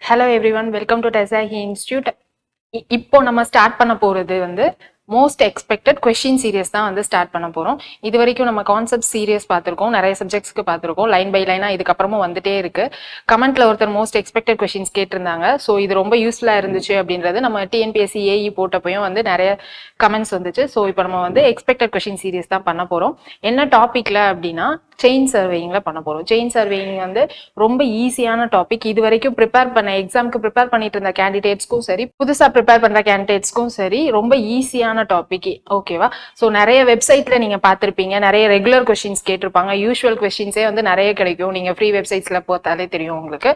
Hello everyone, welcome to TESAHI Institute. இப்போ நம்ம start பண்ண போறது மோஸ்ட் எக்ஸ்பெக்டட் கொஸ்டின் சீரியஸ் தான் ஸ்டார்ட் பண்ண போறோம். இது வரைக்கும் நம்ம கான்செப்ட் சீரியஸ் பார்த்திருக்கோம், நிறைய சப்ஜெக்ட்ஸ்க்கு பார்த்திருக்கோம், லைன் பை லைனா இதுக்கப்புறமும் வந்துட்டே இருக்கு. கமெண்ட்ல ஒருத்தர் மோஸ்ட் எக்ஸ்பெக்டட் கொஸ்டின்ஸ் கேட்டிருந்தாங்க. ஸோ இது ரொம்ப யூஸ்ஃபுல்லா இருந்துச்சு அப்படின்றது நம்ம டிஎன்பிஎஸ்சி ஏஇ போட்டப்பையும் நிறைய கமெண்ட்ஸ் வந்துச்சு. ஸோ இப்போ நம்ம எக்ஸ்பெக்டட் கொஸ்டின் சீரியஸ் தான் பண்ண போறோம். என்ன டாபிக்ல அப்படின்னா செயின் சர்வேயிங்ல பண்ண போறோம். செயின் சர்வேயிங் ரொம்ப ஈஸியான டாபிக். இது வரைக்கும் ப்ரிப்பேர் பண்ண எக்ஸாம்க்கு ப்ரிப்பேர் பண்ணிட்டு இருந்த கேண்டிடேட்ஸ்க்கும் சரி, புதுசா ப்ரிப்பேர் பண்ற கேண்டிடேட்ஸ்க்கும் சரி ரொம்ப ஈஸியான டாபிக். ஓகேவா? ஸோ நிறைய வெப்சைட்ல நீங்க பார்த்திருப்பீங்க, நிறைய ரெகுலர் கொஸ்டின்ஸ் கேட்டிருப்பாங்க, யூஸ்வல் கொஸ்டின்ஸே நிறைய கிடைக்கும். நீங்க ஃப்ரீ வெப்சைட்ஸ்ல பார்த்தாலே தெரியும் உங்களுக்கு.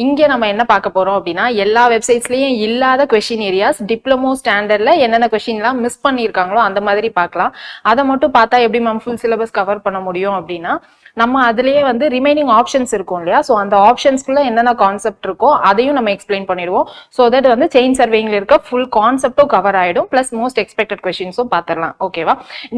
இங்க நம்ம என்ன பார்க்க போறோம் அப்படின்னா எல்லா வெப்சைட்ஸ்லயும் இல்லாத கொஸ்டின் ஏரியாஸ், டிப்ளமோ ஸ்டாண்டர்ட்ல என்னென்ன கொஸ்டின்லாம் மிஸ் பண்ணியிருக்காங்களோ அந்த மாதிரி பார்க்கலாம். அதை மட்டும் பார்த்தா எப்படி மேம் ஃபுல் சிலபஸ் கவர் பண்ண முடியும் அப்படின்னா நம்ம அதுலயே ரிமைனிங் ஆப்ஷன்ஸ் இருக்கும் இல்லையா? ஸோ அந்த ஆப்ஷன்ஸ்குள்ள என்னென்ன கான்செப்ட் இருக்கோ அதையும் நம்ம எக்ஸ்பிளைன் பண்ணிடுவோம். ஸோ தட் செயின் சர்வேயிங்ல இருக்க ஃபுல் கான்செப்டும் கவர் ஆயிடும், பிளஸ் மோஸ்ட் எக்ஸ்பெக்டட் கொஸ்டின்ஸும் பார்த்துடலாம். ஓகேவா?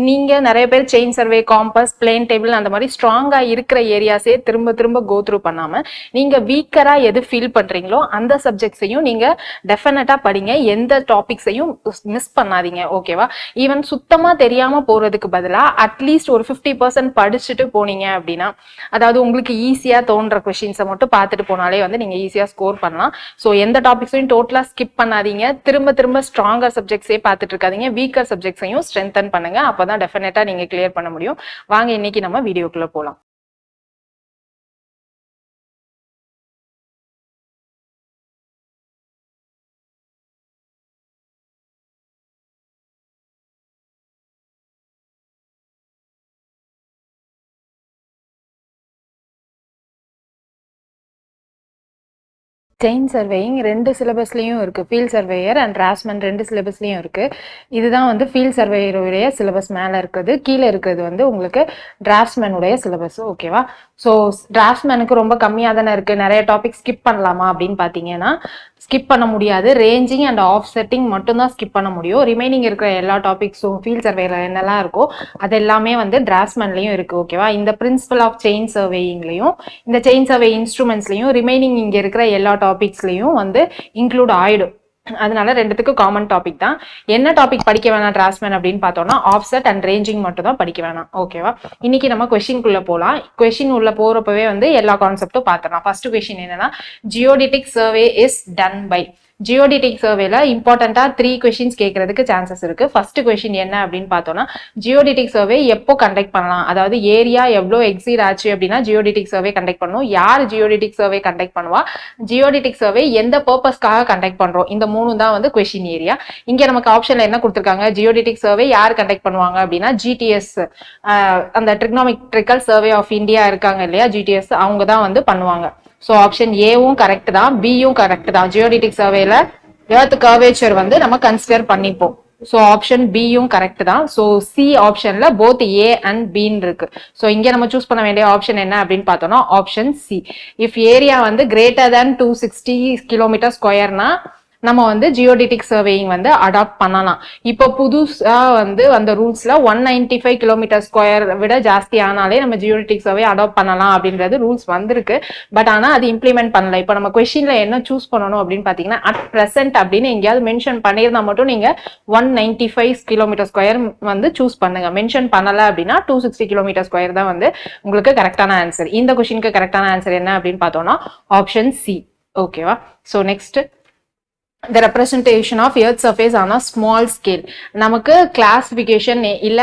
நீங்க நிறைய பேர் chain survey, compass, plane table அந்த மாதிரி ஸ்ட்ராங்கா இருக்கிற ஏரியாஸே திரும்ப திரும்ப கோ த்ரூ பண்ணாம நீங்க வீக்கரா எது ஃபீல் பண்றீங்களோ அந்த சப்ஜெக்ட்ஸையும் நீங்க டெஃபினட்டா படிங்க. எந்த டாபிக்ஸையும் மிஸ் பண்ணாதீங்க. ஓகேவா? ஈவன் சுத்தமா தெரியாம போறதுக்கு பதிலா அட்லீஸ்ட் ஒரு 50% படிச்சுட்டு போனீங்க அப்படின்னா, அதாவது உங்களுக்கு ஈஸியா தோன்ற கொஸ்டின்ஸை மட்டும் பார்த்துட்டு போனாலே நீங்க ஈஸியா ஸ்கோர் பண்ணலாம். ஸோ எந்த டாபிக்ஸையும் டோட்டலா ஸ்கிப் பண்ணாதீங்க. திரும்ப திரும்ப ஸ்ட்ராங்கர் சப்ஜெக்ட்ஸே பார்த்துட்டு இருக்காதீங்க, வீக்கர் சப்ஜெக்ட்ஸையும் ஸ்ட்ரென்தன் பண்ணுங்க. அப்பதான் டெஃபினட்டா நீங்க கிளியர் பண்ண முடியும். வாங்க இன்னைக்கு நம்ம வீடியோக்குள்ள போலாம். செயின் சர்வேயிங் ரெண்டு சிலபஸ்லயும் இருக்கு, ஃபீல்ட் சர்வேயர் அண்ட் டிராஃப்ட்மேன் ரெண்டு சிலபஸ்லயும் இருக்கு. இதுதான் ஃபீல்ட் சர்வேயருடைய சிலபஸ் மேல இருக்குது, கீழே இருக்கிறது உங்களுக்கு டிராஃப்ட்மேனுடைய சிலபஸ். ஓகேவா? ஸோ டிராஃப்ட்மேனுக்கு ரொம்ப கம்மியாக தானே இருக்கு, நிறைய டாபிக் ஸ்கிப் பண்ணலாமா அப்படின்னு பார்த்தீங்கன்னா ஸ்கிப் பண்ண முடியாது. ரேஞ்சிங் அண்ட் ஆஃப் செட்டிங் மட்டும்தான் ஸ்கிப் பண்ண முடியும். ரிமைனிங் இருக்கிற எல்லா டாபிக்ஸும் ஃபீல்ட் சர்வேல என்னெல்லாம் இருக்கோ அது எல்லாமே டிராஃப்ட்மேன்லயும் இருக்கு. ஓகேவா? இந்த பிரின்சிபல் ஆஃப் செயின் சர்வேயிங்லையும் இந்த செயின் சர்வே இன்ஸ்ட்ருமெண்ட்ஸ்லையும் ரிமைனிங் இங்க இருக்கிற எல்லா டாபிக்ஸ்லயும் இன்க்ளூட் ஆயிடும். அதனால ரெண்டுத்துக்கும் காமன் டாபிக் தான். என்ன டாபிக் படிக்க வேணாம் டிராஃப்ட்மேன் அப்படின்னு பார்த்தோம்னா ஆஃப்செட் அண்ட் ரேஞ்சிங் மட்டும் தான் படிக்க வேணாம். ஓகேவா? இன்னைக்கு நம்ம கொஸ்டின்குள்ள போலாம். கொஸ்டின் உள்ள போறப்பவே எல்லா கான்செப்டும் பார்த்துடலாம். ஃபர்ஸ்ட் கொஸ்டின் என்னன்னா, geodetic survey is done by. Geodetic சர்வேல இம்பார்ட்டண்டா 3 கொஸ்டின்ஸ் கேட்கறதுக்கு சான்சஸ் இருக்கு. ஃபர்ஸ்ட் கொஸ்டின் என்ன அப்படின்னு பார்த்தோம்னா, ஜியோடிட்டிக் சர்வே எப்போ கண்டக்ட் பண்ணலாம், அதாவது ஏரியா எவ்வளோ எக்ஸீட் ஆச்சு அப்படின்னா ஜியோடிட்டிக் சர்வே கண்டக்ட் பண்ணணும், யார் ஜியோடிட்டிக் சர்வே கண்டக்ட் பண்ணுவா, ஜியோடிட்டிக் சர்வே எந்த பர்பஸ்க்காக கண்டக்ட் பண்றோம், இந்த மூணு தான் கொஸ்டின் ஏரியா. இங்க நமக்கு ஆப்ஷன்ல என்ன கொடுத்துருக்காங்க, ஜியோடிட்டிக் சர்வே யார் கண்டக்ட் பண்ணுவாங்க அப்படின்னா ஜிடிஎஸ், அந்த ட்ரிக்னாமெட்ரிக்கல் சர்வே ஆஃப் இந்தியா இருக்காங்க இல்லையா, ஜிடிஎஸ், அவங்க தான் பண்ணுவாங்க. ஸோ ஆப்ஷன் ஏவும் கரெக்ட் தான், பியும் கரெக்ட் தான். ஜியோடிட்டிக் சர்வேல எர்த் கர்வேச்சர் நம்ம கன்சிடர் பண்ணிப்போம். ஸோ ஆப்ஷன் பியும் கரெக்ட் தான். ஸோ சி ஆப்ஷன்ல போத் ஏ அண்ட் பின்னு இருக்கு. ஸோ இங்க நம்ம சூஸ் பண்ண வேண்டிய ஆப்ஷன் என்ன அப்படின்னு பார்த்தோம்னா option C. If area greater than 260 kilometre ஸ்கொயர்னா நம்ம ஜியோடிட்டிக் சர்வேயிங் அடாப்ட் பண்ணலாம். இப்போ புதுசா அந்த ரூல்ஸ்ல 195 கிலோமீட்டர் ஸ்கொயர் விட ஜாஸ்தி ஆனாலே நம்ம ஜியோடிட்டிக் சர்வே அடாப்ட் பண்ணலாம் அப்படின்றது ரூல்ஸ் வந்திருக்கு. பட் ஆனா அது இம்ப்ளிமெண்ட் பண்ணல. இப்போ நம்ம கொஸ்டின்ல என்ன சூஸ் பண்ணணும் அப்படின்னு பாத்தீங்கன்னா அட் பிரசன்ட் அப்படின்னு எங்கேயாவது மென்ஷன் பண்ணியிருந்தா மட்டும் நீங்க 195 கிலோமீட்டர் ஸ்கொயர் சூஸ் பண்ணுங்க. மென்ஷன் பண்ணல அப்படின்னா 260 கிலோமீட்டர் ஸ்கொயர் தான் உங்களுக்கு கரெக்டான ஆன்சர். இந்த கொஸ்டினுக்கு கரெக்டான ஆன்சர் என்ன அப்படின்னு பார்த்தோம்னா ஆப்ஷன் சி. ஓகேவா? So next, the representation of earth surface on a small scale. நமக்கு கிளாசிபிகேஷன் இல்ல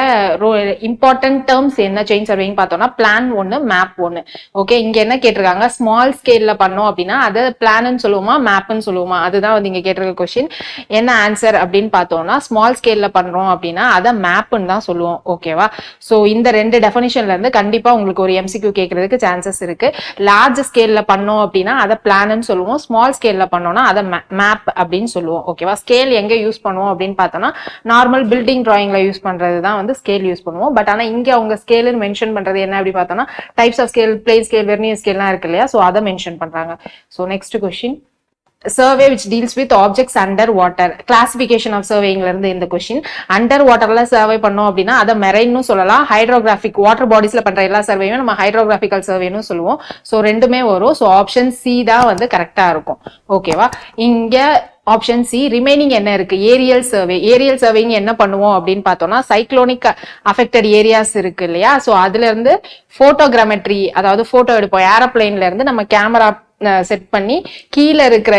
இம்பார்ட்டன்ட் டேர்ம்ஸ் என்ன செயின் சர்வேயிங் பார்த்தோம்னா பிளான் ஒன்னு, மேப் ஒன்னு. ஓகே, இங்க என்ன கேட்டிருக்காங்க, ஸ்மால் ஸ்கேல்ல பண்ணோம் அப்படின்னா அதை பிளான்னு சொல்லுவோமா மேப்னு சொல்லுவோமா, அதுதான் இங்க கேட்டிருக்க கொஸ்டின். என்ன ஆன்சர் அப்படின்னு பார்த்தோம்னா ஸ்மால் ஸ்கேல்ல பண்றோம் அப்படின்னா அதை மேப்னு தான் சொல்லுவோம். ஓகேவா? ஸோ இந்த ரெண்டு டெஃபினிஷன்ல இருந்து கண்டிப்பா உங்களுக்கு ஒரு எம்சிக்யூ கேட்கறதுக்கு சான்சஸ் இருக்கு. லார்ஜ் ஸ்கேல்ல பண்ணோம் அப்படின்னா அதை பிளான்னு சொல்லுவோம், ஸ்மால் ஸ்கேல்ல பண்ணோம்னா அதை மேப் அப்படின்னு சொல்லுவோம். ஓகேவா? ஸ்கேல் எங்க யூஸ் பண்ணுவோம் அப்படின்னு பார்த்தோம்னா நார்மல் பில்டிங் டிராயிங்ல யூஸ் பண்றது தான் ஸ்கேல் யூஸ் பண்ணுவோம். பட் ஆனா இங்க அவங்க ஸ்கேல்னு மென்ஷன் பண்றது என்ன அப்படி பார்த்தோம்னா types of scale, plane scale, vernier ஸ்கேல்லாம் இருக்கு இல்லையா, சோ அதை மென்ஷன் பண்றாங்க. So next question, survey which deals with objects under water. Classification of சர்வேங்ல இருந்து இந்த கொஸ்டின். அண்டர் வாட்டர்ல சர்வே பண்ணோம் அப்படின்னா அதை மெரைன்னு சொல்லலாம். ஹைட்ரோகிராபிக் வாட்டர் பாடிஸ்ல பண்ற எல்லா சர்வேயும் நம்ம ஹைட்ரோகிராபிக்கல் சர்வேன்னு சொல்லுவோம். ஸோ ரெண்டுமே வரும். ஸோ ஆப்ஷன் சி தான் வந்து கரெக்டா இருக்கும். ஓகேவா? இங்க ஆப்ஷன் சி ரிமைனிங் என்ன இருக்கு? Ariel survey. ஏரியல் சர்வேங்க என்ன பண்ணுவோம் அப்படின்னு பார்த்தோம்னா சைக்ளோனிக் அஃபெக்டட் ஏரியாஸ் இருக்கு இல்லையா? ஸோ அதுல இருந்து போட்டோகிராமெட்ரி, அதாவது போட்டோ எடுப்போம். ஏரோப்ளைன்ல இருந்து நம்ம கேமரா செட் பண்ணி கீழே இருக்கிற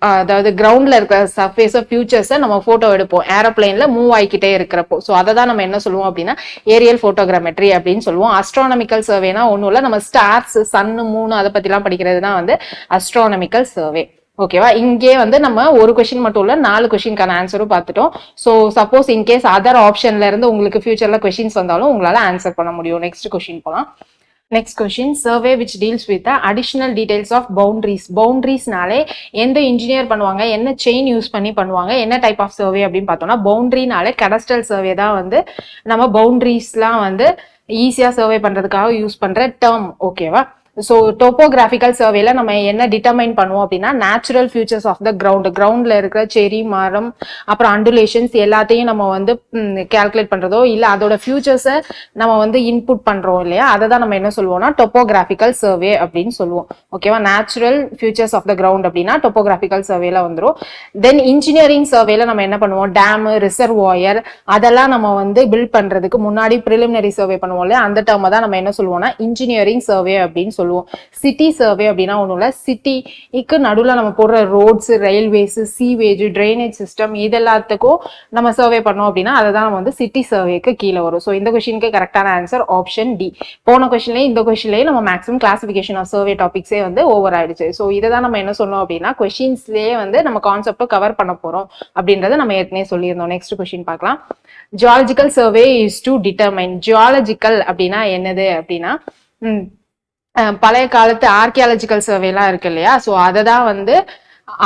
அதாவது கிரவுண்ட்ல இருக்கிற சர்ஃபேஸ் ஃபியூச்சர்ஸை நம்ம போட்டோ எடுப்போம் ஏரோப்ளைன்ல மூவ் ஆகிக்கிட்டே இருக்கிறப்போ. ஸோ அதை தான் நம்ம என்ன சொல்லுவோம் அப்படின்னா ஏரியல் போட்டோகிராமெட்ரி அப்படின்னு சொல்லுவோம். அஸ்ட்ரானமிக்கல் சர்வேனா ஒன்றும் இல்லை, நம்ம ஸ்டார்ஸ், சன்னு, மூணு அதை பத்திலாம் படிக்கிறது தான் வந்து அஸ்ட்ரானமிக்கல் சர்வே. ஓகேவா? இங்கே வந்து நம்ம ஒரு கொஸ்டின் மட்டும் இல்ல 4 கொஸ்டின்கான ஆன்சரும் பார்த்துட்டோம். ஸோ சப்போஸ் இன்கேஸ் அதர் ஆப்ஷன்ல இருந்து உங்களுக்கு ஃபியூச்சர்ல கொஸ்டின்ஸ் வந்தாலும் உங்களால ஆன்சர் பண்ண முடியும். நெக்ஸ்ட் கொஸ்டின் போலாம். Next question, survey which deals with additional details of boundaries. பவுண்டரிஸ்னாலே எந்த இன்ஜினியர் பண்ணுவாங்க, என்ன செயின் யூஸ் பண்ணி பண்ணுவாங்க, என்ன டைப் ஆஃப் சர்வே அப்படின்னு பார்த்தோம்னா பவுண்டரினாலே கடஸ்ட்ரல் சர்வே தான் வந்து நம்ம பவுண்டரிஸ்லாம் வந்து ஈஸியா சர்வே பண்றதுக்காக யூஸ் பண்ற டேர்ம். ஓகேவா? ஸோ டோப்போகிராஃபிக்கல் சர்வேல நம்ம என்ன டிட்டர்மைன் பண்ணுவோம் அப்படின்னா நேச்சுரல் ஃபியூச்சர்ஸ் ஆஃப் த கிரவுண்ட்ல இருக்கிற செரி, மரம், அப்புறம் அண்டுலேஷன்ஸ் எல்லாத்தையும் நம்ம வந்து கால்குலேட் பண்றதோ இல்ல அதோட ஃபியூச்சர்ஸை நம்ம வந்து இன்புட் பண்றோம் இல்லையா, அதை தான் நம்ம என்ன சொல்லுவோம்னா டோப்போகிராஃபிக்கல் சர்வே அப்படின்னு சொல்லுவோம். ஓகேவா? Natural features of the ground அப்படின்னா டோப்போகிராஃபிக்கல் சர்வேல வந்துடும். தென் இன்ஜினியரிங் சர்வேல நம்ம என்ன பண்ணுவோம், டேம், ரிசர்வாயர் அதெல்லாம் நம்ம வந்து பில்ட் பண்றதுக்கு முன்னாடி ப்ரிலிமினரி சர்வே பண்ணுவோம் இல்லையா, அந்த டேர்மை தான் நம்ம என்ன சொல்லுவோம்னா இன்ஜினியரிங் சர்வே அப்படின்னு சொல்லுவோம். சிட்டி சர்வே அப்படின்னா ஒண்ணும் இல்ல, சிட்டிக்கு நடுவில் நம்ம போடுற roads, railways, sewage, drainage system இதெல்லாத்துக்கும் நம்ம சர்வே பண்ணோம் அப்படின்னா அதை தான் நம்ம வந்து சிட்டி சர்வேக்கு கீழே வரும். ஸோ இந்த கொஸ்டினுக்கு கரெக்டான ஆன்சர் ஆப்ஷன் டி. போன கொஸ்டின்லேயே இந்த கொஸ்டின்லேயே நம்ம மேக்ஸிமம் கிளாசிபிகேஷன் ஆஃப் சர்வே டாபிக்ஸே வந்து ஓவர் ஆயிடுச்சு. ஸோ இதை தான் நம்ம என்ன சொன்னோம் அப்படின்னா கொஸ்டின்ஸ்லேயே வந்து நம்ம கான்செப்டை கவர் பண்ண போறோம் அப்படின்றத நம்ம ஏற்கனவே சொல்லியிருந்தோம். நெக்ஸ்ட் கொஸ்டின் பார்க்கலாம். Geological survey is to determine. Geological அப்படின்னா என்னது அப்படின்னா பழைய காலத்து ஆர்கியாலஜிக்கல் சர்வேலாம் இருக்கு இல்லையா, ஸோ அதை தான் வந்து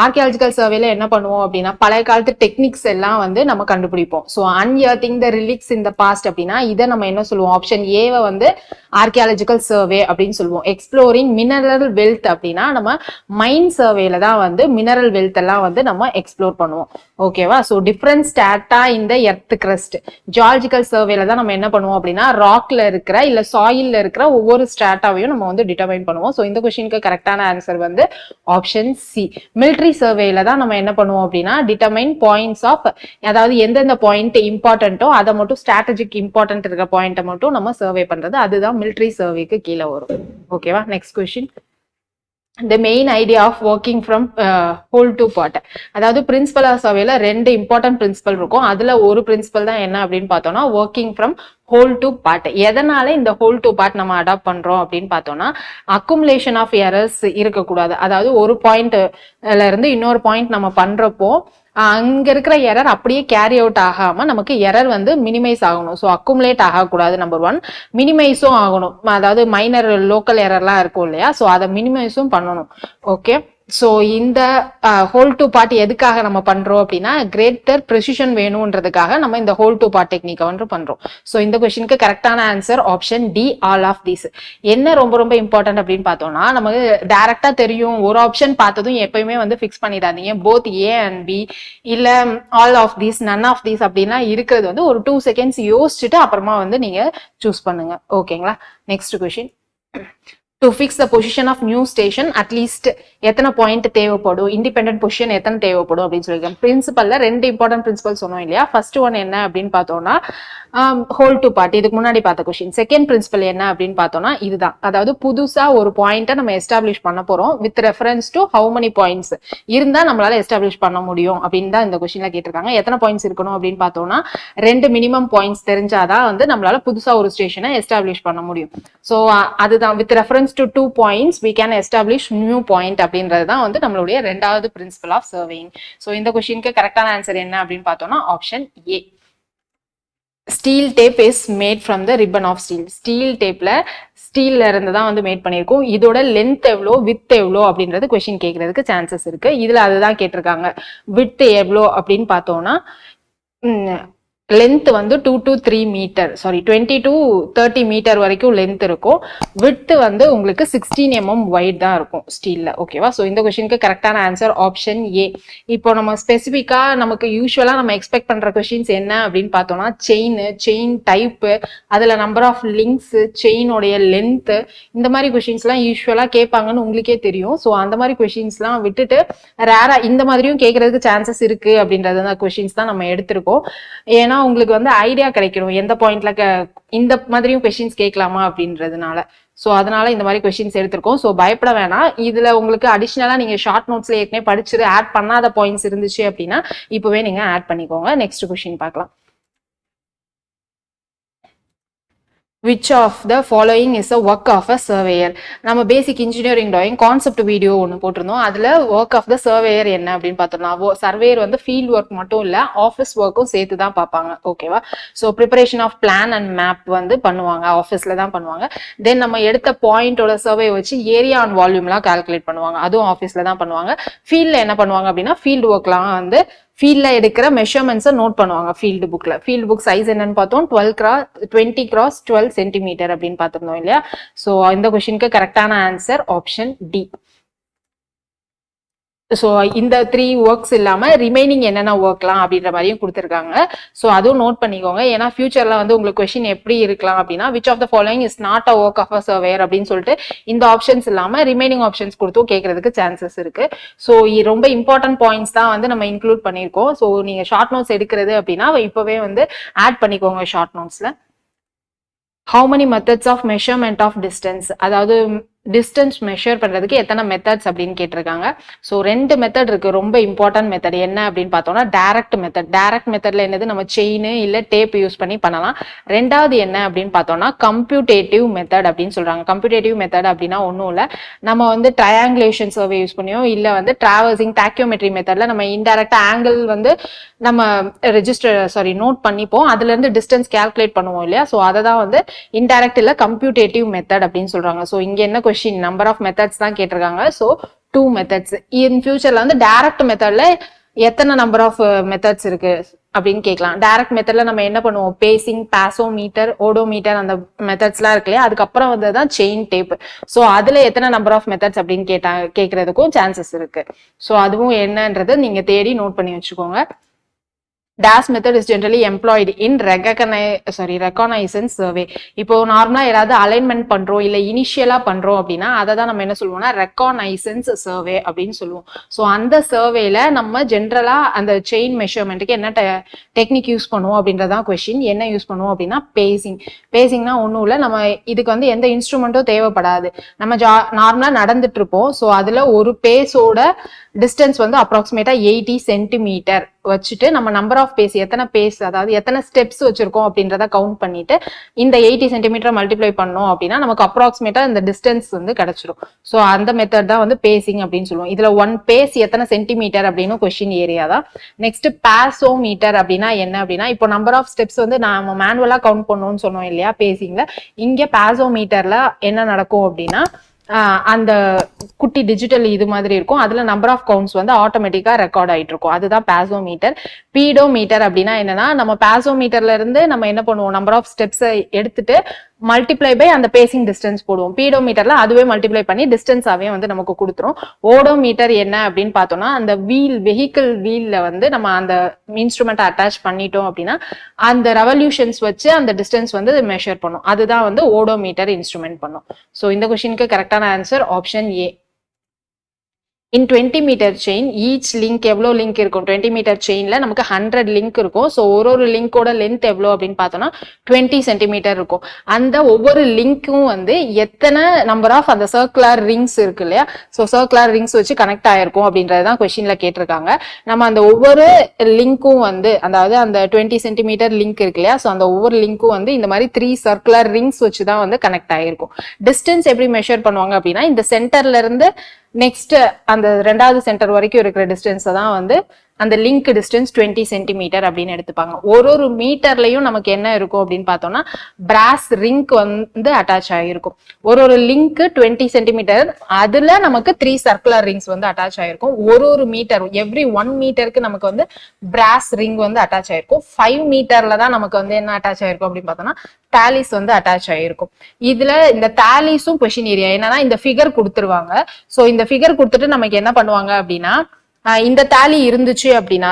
ஆர்கியாலஜிக்கல் சர்வேல என்ன பண்ணுவோம் அப்படின்னா பழைய காலத்து டெக்னிக்ஸ் எல்லாம் வந்து நம்ம கண்டுபிடிப்போம். So அன்எர்த்திங் the ரிலிக்ஸ் in the past அப்படின்னா இதை நம்ம என்ன சொல்லுவோம், ஆப்ஷன் ஏவை வந்து ஆர்கியாலஜிக்கல் சர்வே அப்படின்னு சொல்லுவோம். எக்ஸ்ப்ளோரிங் மினரல் வெல்த் அப்படின்னா நம்ம மைன் சர்வேல தான் வந்து மினரல் வெல்த் எல்லாம் வந்து நம்ம எக்ஸ்ப்ளோர் பண்ணுவோம். ஓகேவா? ஸோ டிஃப்ரெண்ட் ஸ்டாட்டா இந்த எர்த் கிரஸ்ட். ஜியாலஜிக்கல் சர்வேல தான் நம்ம என்ன பண்ணுவோம் அப்படின்னா ராக்ல இருக்கிற இல்ல சாயில்ல இருக்கிற ஒவ்வொரு ஸ்டாட்டாவையும் நம்ம வந்து டிட்டர்மைன் பண்ணுவோம். ஸோ இந்த கொஸ்டினுக்கு கரெக்டான ஆன்சர் வந்து ஆப்ஷன் சி. மிலிட்ரி சர்வேல தான் நம்ம என்ன பண்ணுவோம் அப்படின்னா டிட்டர்மைன் பாயிண்ட்ஸ் ஆஃப், அதாவது எந்தெந்த பாயிண்ட் இம்பார்ட்டன்ட்டோ அதை மட்டும் ஸ்ட்ராட்டஜிக் இம்பார்ட்டன்ட் இருக்கிற பாயிண்ட்டை மட்டும் நம்ம சர்வே பண்றது, அதுதான் மிலிட்ரி சர்வேக்கு கீழே வரும். ஓகேவா? Next question. The main idea of working from whole to part. அதாவது பிரின்சிபல் ஆஃப் சர்வேல 2 இம்பார்ட்டன்ட் பிரின்சிபல் இருக்கும். அதுல ஒரு பிரின்சிபல் தான் என்ன அப்படின்னு பார்த்தோம்னா working from whole to part. எதனால இந்த ஹோல் டு பார்ட் நம்ம அடாப்ட் பண்றோம் அப்படின்னு பார்த்தோம்னா அக்குமுலேஷன் ஆஃப் எரர்ஸ் இருக்கக்கூடாது. அதாவது ஒரு பாயிண்ட்ல இருந்து இன்னொரு பாயிண்ட் நம்ம பண்றப்போ அங்க இருக்கிற எரர் அப்படியே கேரி அவுட் ஆகாம நமக்கு எரர் வந்து மினிமைஸ் ஆகணும். ஸோ அக்குமுலேட் ஆகக்கூடாது நம்பர் 1. மினிமைஸும் ஆகணும். அதாவது மைனர் லோக்கல் எரர்லாம் இருக்கும் இல்லையா, ஸோ அதை மினிமைஸும் பண்ணணும். ஓகே, ஸோ இந்த ஹோல் டு பார்ட் எதுக்காக நம்ம பண்றோம் அப்படின்னா கிரேட்டர் ப்ரெசிஷன் வேணும்ன்றதுக்காக நம்ம இந்த ஹோல் டு பார்ட் டெக்னிக்கை வந்து பண்றோம். ஸோ இந்த கொஸ்டினுக்கு கரெக்டான answer option D, all of these. என்ன ரொம்ப ரொம்ப இம்பார்ட்டன்ட் அப்படின்னு பார்த்தோம்னா நமக்கு டைரக்டா தெரியும், ஒரு ஆப்ஷன் பார்த்ததும் எப்பயுமே வந்து ஃபிக்ஸ் பண்ணிடாதீங்க. போத் ஏ அண்ட் பி இல்ல all of these, none of these அப்படின்னா இருக்கிறது வந்து ஒரு 2 செகண்ட்ஸ் யோசிச்சுட்டு அப்புறமா வந்து நீங்க சூஸ் பண்ணுங்க. ஓகேங்களா? Next question. To fix the position of new station at least எத்தனை பாயிண்ட் தேவைப்படும், இண்டிபெண்டன்ட் பொசிஷன் எத்தனை தேவைப்படும் அப்படின்னு சொல்லியிருக்கேன். பிரின்சிபல்ல 2 இம்பார்ட்டன்ட் பிரின்சிபல் சொன்னோம் இல்லையா. ஃபர்ஸ்ட் ஒன் என்ன அப்படின்னு பார்த்தோம்னா ஹோல் டு பார்ட், இதுக்கு முன்னாடி பார்த்த கொஸ்டின். செகண்ட் பிரின்சிபல் என்ன அப்படின்னு பார்த்தோம்னா இதுதான், அதாவது புதுசா ஒரு பாயிண்ட்டை நம்ம எஸ்டாப்ளிஷ் பண்ண போறோம் with reference to how many points இருந்தா நம்மளால எஸ்டாப்ளிஷ் பண்ண முடியும் அப்படின்னு தான் இந்த கொஸ்டின்ல கேட்டிருக்காங்க. எத்தனை பாயிண்ட்ஸ் இருக்கணும் அப்படின்னு பார்த்தோம்னா 2 மினிமம் பாயிண்ட்ஸ் தெரிஞ்சாதான் வந்து நம்மளால புதுசா ஒரு ஸ்டேஷனை எஸ்டாப்ளிஷ் பண்ண முடியும். ஸோ அதுதான் with reference to 2 points we can establish new point அப்படின்றது தான் வந்து நம்மளுடைய 2வது பிரின்சிபல் ஆஃப் சர்வேயிங். ஸோ இந்த கொஸ்டினுக்கு கரெக்டான ஆன்சர் என்ன அப்படின்னு பார்த்தோம்னா option A. Steel tape is made from the ribbon of steel. Steel டேப்ல ஸ்டீல்ல இருந்து தான் வந்து மேட் பண்ணியிருக்கோம். இதோட லென்த் எவ்வளோ, வித் எவ்வளோ அப்படின்றது கொஸ்டின் கேட்கறதுக்கு சான்சஸ் இருக்கு. இதுல அதுதான் கேட்டிருக்காங்க. வித் எவ்வளோ அப்படின்னு பார்த்தோம்னா லென்த் வந்து 2 to 3 metre, sorry 20 to 30 metre வரைக்கும் லென்த் இருக்கும். விட்த் வந்து உங்களுக்கு 16 mm வைட் தான் இருக்கும் ஸ்டீல்ல. ஓகேவா? ஸோ இந்த கொஸ்டினுக்கு கரெக்டான ஆன்சர் ஆப்ஷன் ஏ. இப்போ நம்ம ஸ்பெசிஃபிக்கா நமக்கு யூஸ்வலா நம்ம எக்ஸ்பெக்ட் பண்ற கொஸ்டின்ஸ் என்ன அப்படின்னு பார்த்தோம்னா செயின் டைப்பு, அதுல நம்பர் ஆஃப் லிங்க்ஸ், செயினோடைய லென்த், இந்த மாதிரி கொஸ்டின்ஸ்லாம் யூஸ்வலா கேட்பாங்கன்னு உங்களுக்கே தெரியும். ஸோ அந்த மாதிரி கொஸ்டின்ஸ்லாம் விட்டுட்டு ரேரா இந்த மாதிரியும் கேட்கறதுக்கு சான்சஸ் இருக்கு அப்படின்றது தான் கொஸ்டின்ஸ் தான் நம்ம எடுத்திருக்கோம். ஏன்னா உங்களுக்கு வந்து ஐடியா கிடைக்கணும் எந்த பாயிண்ட்ல இந்த மாதிரியும் கொஸ்டின்ஸ் கேட்கலாமா அப்படின்றதுனால. ஸோ அதனால இந்த மாதிரி கொஸ்டின்ஸ் எடுத்திருக்கோம். ஸோ பயப்பட வேணாம். இதுல உங்களுக்கு அடிஷ்னலா நீங்க ஷார்ட் நோட்ஸ்ல ஏற்கனவே படிச்சுட்டு ஆட் பண்ணாத பாயிண்ட்ஸ் இருந்துச்சு அப்படின்னா இப்பவே நீங்க ஆட் பண்ணிக்கோங்க. நெக்ஸ்ட் கொஸ்டின் பார்க்கலாம். Which of the following is a work of a surveyor? நம்ம பேசிக் இன்ஜினியரிங் டிராயிங் கான்செப்ட் வீடியோ ஒன்று போட்டிருந்தோம். அதுல ஒர்க் ஆஃப் த சர்வேயர் என்ன அப்படின்னு பார்த்தோம்னா, சர்வேயர் வந்து ஃபீல்ட் ஒர்க் மட்டும் இல்ல ஆஃபீஸ் ஒர்க்கும் சேர்த்து தான் பார்ப்பாங்க. ஓகேவா? So preparation of plan and map வந்து பண்ணுவாங்க, ஆஃபீஸ்ல தான் பண்ணுவாங்க. தென் நம்ம எடுத்த பாயிண்டோட சர்வே வச்சு ஏரியா அண்ட் வால்யூம்லாம் கால்குலேட் பண்ணுவாங்க, அதுவும் ஆஃபீஸ்ல தான் பண்ணுவாங்க. ஃபீல்ட்ல என்ன பண்ணுவாங்க அப்படின்னா ஃபீல்டு ஒர்க்லாம் வந்து ஃபீல்ட்ல எடுக்கிற மெஷர்மெண்ட்ஸை நோட் பண்ணுவாங்க ஃபீல்டு புக்ல. ஃபீல்டு புக் சைஸ் என்னன்னு பார்த்தோம், 20 x 12 சென்டிமீட்டர் அப்படின்னு பார்த்துருந்தோம் இல்லையா? ஸோ இந்த கொஸ்டினுக்கு கரெக்டான ஆன்சர் ஆப்ஷன் டி. ஸோ இந்த 3 ஒர்க்ஸ் இல்லாம ரிமைனிங் என்னென்ன ஒர்க்லாம் அப்படின்ற மாதிரியும் கொடுத்துருக்காங்க. ஸோ அதுவும் நோட் பண்ணிக்கோங்க. ஏன்னா ஃபியூச்சர்ல வந்து உங்களுக்கு கொஸ்டின் எப்படி இருக்கலாம் அப்படின்னா which of the following is not a work of a surveyor அப்படின்னு சொல்லிட்டு இந்த ஆப்ஷன்ஸ் இல்லாம ரிமைனிங் ஆப்ஷன்ஸ் கொடுத்தும் கேட்கறதுக்கு சான்சஸ் இருக்கு. ஸோ ரொம்ப இம்பார்ட்டன்ட் பாயிண்ட்ஸ் தான் வந்து நம்ம இன்க்ளூட் பண்ணியிருக்கோம். ஸோ நீங்க ஷார்ட் நோட்ஸ் எடுக்கிறது அப்படின்னா இப்பவே வந்து ஆட் பண்ணிக்கோங்க ஷார்ட் நோட்ஸ்ல. How many methods of measurement of distance? அதாவது டிஸ்டன்ஸ் மெஷர் பண்றதுக்கு எத்தனை மெத்தட்ஸ் அப்படின்னு கேட்டிருக்காங்க. ஸோ 2 மெத்தட் இருக்கு, ரொம்ப இம்பார்ட்டன்ட் மெத்தட். என்ன அப்படின்னு பார்த்தோம்னா டைரக்ட் மெத்தட். டைரக்ட் மெத்தட்ல என்னது, நம்ம செயின் இல்ல டேப் யூஸ் பண்ணி பண்ணலாம். ரெண்டாவது என்ன அப்படின்னு பார்த்தோம்னா கம்ப்யூட்டேட்டிவ் மெத்தட் அப்படின்னு சொல்றாங்க. கம்ப்யூட்டேட்டிவ் மெத்தட் அப்படின்னா ஒன்றும் இல்லை, நம்ம வந்து ட்ரையாங்குலேஷன் சர்வே யூஸ் பண்ணியோ இல்ல வந்து டிராவர்சிங் டாக்கியோமெட்ரி மெத்தட்ல நம்ம இன்டைரக்டா ஆங்கிள் வந்து நம்ம நோட் பண்ணிப்போம், அதுல இருந்து டிஸ்டன்ஸ் கால்குலேட் பண்ணுவோம் இல்லையா? ஸோ அதை தான் வந்து இன்டைரக்ட் இல்ல கம்ப்யூட்டேட்டிவ் மெத்தட் அப்படின்னு சொல்றாங்க. ஸோ இங்க என்ன கொஸ்டின், நம்பர் ஆஃப் மெத்தட்ஸ் தான் கேட்டிருக்காங்க. So 2 methods. இன் ஃபியூச்சர்ல வந்து டைரக்ட் மெத்தட்ல எத்தனை நம்பர் ஆஃப் மெத்தட்ஸ் இருக்கு அப்படின்னு கேட்கலாம். டைரக்ட் மெத்தட்ல நம்ம என்ன பண்ணுவோம், பேசிங், பாசோமீட்டர், ஓடோமீட்டர், அந்த மெத்தட்ஸ்லாம் இருக்கு இல்லையா? அதுக்கப்புறம் வந்து தான் செயின் டேப். ஸோ அதுல எத்தனை நம்பர் ஆஃப் மெத்தட்ஸ் அப்படின்னு கேட்கறதுக்கும் சான்சஸ் இருக்கு. ஸோ அதுவும் என்னன்றதை நீங்க தேடி நோட் பண்ணி வச்சுக்கோங்க. DAS method is generally employed in reconnaissance survey. இப்போ நார்மலா ஏதாவது அலைன்மெண்ட் பண்றோம் இல்ல இனிஷியலா பண்றோம் அப்படின்னா அதை தான் நம்ம என்ன சொல்லுவோம்னா ரெகானைசன்ஸ் சர்வே அப்படின்னு சொல்லுவோம். ஸோ அந்த சர்வேல நம்ம ஜென்ரலா அந்த செயின் மெஷர்மெண்ட்டுக்கு என்ன டெக்னிக் யூஸ் பண்ணுவோம் அப்படின்றதான் கொஸ்டின். என்ன யூஸ் பண்ணுவோம் அப்படின்னா பேசிங். பேசிங்னா ஒன்றும் இல்லை, நம்ம இதுக்கு வந்து எந்த இன்ஸ்ட்ருமெண்ட்டும் தேவைப்படாது, நம்ம நார்மலா நடந்துட்டு இருப்போம். ஸோ அதுல ஒரு பேஸோட டிஸ்டன்ஸ் வந்து அப்ராக்சிமேட்டா 80 சென்டிமீட்டர் வச்சுட்டு நம்ம நம்பர் ஆஃப் பேஸ், எத்தனை பேஸ் அதாவது எத்தனை ஸ்டெப்ஸ் வச்சிருக்கோம் அப்படின்றத கவுண்ட் பண்ணிட்டு இந்த 80 சென்டிமீட்டர் மல்டிப்ளை பண்ணோம் அப்படின்னா நமக்கு அப்ராக்சிமேட்டா இந்த டிஸ்டன்ஸ் வந்து கிடைச்சிடும். ஸோ அந்த மெத்தட் தான் வந்து பேசிங் அப்படின்னு சொல்லுவோம். இதுல 1 பேஸ் எத்தனை சென்டிமீட்டர் அப்படின்னு கொஸ்டின் ஏரியா தான். நெக்ஸ்ட் பாசோமீட்டர் அப்படின்னா என்ன அப்படின்னா, இப்போ நம்பர் ஆஃப் ஸ்டெப்ஸ் வந்து நம்ம மேனுவலா கவுண்ட் பண்ணணும்னு சொன்னோம் இல்லையா பேசிங்ல, இங்க பாசோமீட்டர்ல என்ன நடக்கும் அப்படின்னா அந்த குட்டி டிஜிட்டல் இது மாதிரி இருக்கும், அதுல நம்பர் ஆஃப் கவுண்ட்ஸ் வந்து ஆட்டோமேட்டிக்கா ரெக்கார்ட் ஆயிட்டு இருக்கும், அதுதான் பாசோமீட்டர். பீடோமீட்டர் அப்படின்னா என்னன்னா, நம்ம பாசோமீட்டர்ல இருந்து நம்ம என்ன பண்ணுவோம், நம்பர் ஆஃப் ஸ்டெப்ஸ் எடுத்துட்டு மல்டிப்ளை பை அந்த பேசிங் டிஸ்டன்ஸ் போடுவோம். பீடோமீட்டர்ல அதுவே மல்டிப்ளை பண்ணி டிஸ்டன்ஸாவே வந்து நமக்கு கொடுத்துரும். ஓடோமீட்டர் என்ன அப்படின்னு பார்த்தோம்னா, அந்த வெஹிக்கிள் வீல்ல வந்து நம்ம அந்த இன்ஸ்ட்ருமெண்ட் அட்டாச் பண்ணிட்டோம் அப்படின்னா அந்த ரெவல்யூஷன்ஸ் வச்சு அந்த டிஸ்டன்ஸ் வந்து மெஷர் பண்ணும், அதுதான் வந்து ஓடோமீட்டர் இன்ஸ்ட்ருமெண்ட் பண்ணும். ஸோ இந்த கொஸ்டினுக்கு கரெக்டான answer option A. In 20 metre chain each link எவ்வளோ லிங்க் இருக்கும், 20 மீட்டர் செயின்ல நமக்கு 100 லிங்க் இருக்கும். ஸோ ஒரு லிங்கோட லென்த் எவ்வளோ அப்படின்னு பார்த்தோம்னா 20 சென்டிமீட்டர் இருக்கும். அந்த ஒவ்வொரு லிங்க்கும் வந்து எத்தனை நம்பர் ஆஃப் அந்த சர்க்குலர் ரிங்ஸ் இருக்கு இல்லையா? ஸோ சர்க்குலர் ரிங்ஸ் வச்சு கனெக்ட் ஆயிருக்கும் அப்படின்றதான் கொஸ்டின்ல கேட்டிருக்காங்க. நம்ம அந்த ஒவ்வொரு லிங்க்கும் வந்து அதாவது அந்த 20 சென்டிமீட்டர் லிங்க் இருக்கு இல்லையா? ஸோ அந்த ஒவ்வொரு லிங்க்கும் வந்து இந்த மாதிரி 3 சர்க்குலர் ரிங்ஸ் வச்சு தான் வந்து கனெக்ட் ஆயிருக்கும். டிஸ்டன்ஸ் எப்படி மெஷர் பண்ணுவாங்க அப்படின்னா, இந்த சென்டர்ல இருந்து நெக்ஸ்ட் அந்த 2வது சென்டர் வரைக்கும் இருக்கிற டிஸ்டன்ஸை தான் வந்து அந்த லிங்க் டிஸ்டன்ஸ் 20 சென்டிமீட்டர் அப்படின்னு எடுத்துப்பாங்க. ஒரு மீட்டர்லயும் நமக்கு என்ன இருக்கும் அப்படின்னு பார்த்தோம்னா பிராஸ் ரிங்க் வந்து அட்டாச் ஆகிருக்கும். ஒரு லிங்க் 20 சென்டிமீட்டர், அதுல நமக்கு 3 சர்க்குலர் ரிங்ஸ் வந்து அட்டாச் ஆயிருக்கும். ஒரு மீட்டர் எவ்ரி 1 மீட்டருக்கு நமக்கு வந்து பிராஸ் ரிங் வந்து அட்டாச் ஆயிருக்கும். 5 மீட்டர்ல தான் நமக்கு வந்து என்ன அட்டாச் ஆயிருக்கும் அப்படின்னு பார்த்தோம்னா தாலிஸ் வந்து அட்டாச் ஆயிருக்கும். இதுல இந்த தாலிஸும் கொஸ்டின் ஏரியா என்னன்னா இந்த ஃபிகர் கொடுத்துருவாங்க. சோ இந்த ஃபிகர் கொடுத்துட்டு நமக்கு என்ன பண்ணுவாங்க அப்படின்னா இந்த தாலி இருந்துச்சு அப்படின்னா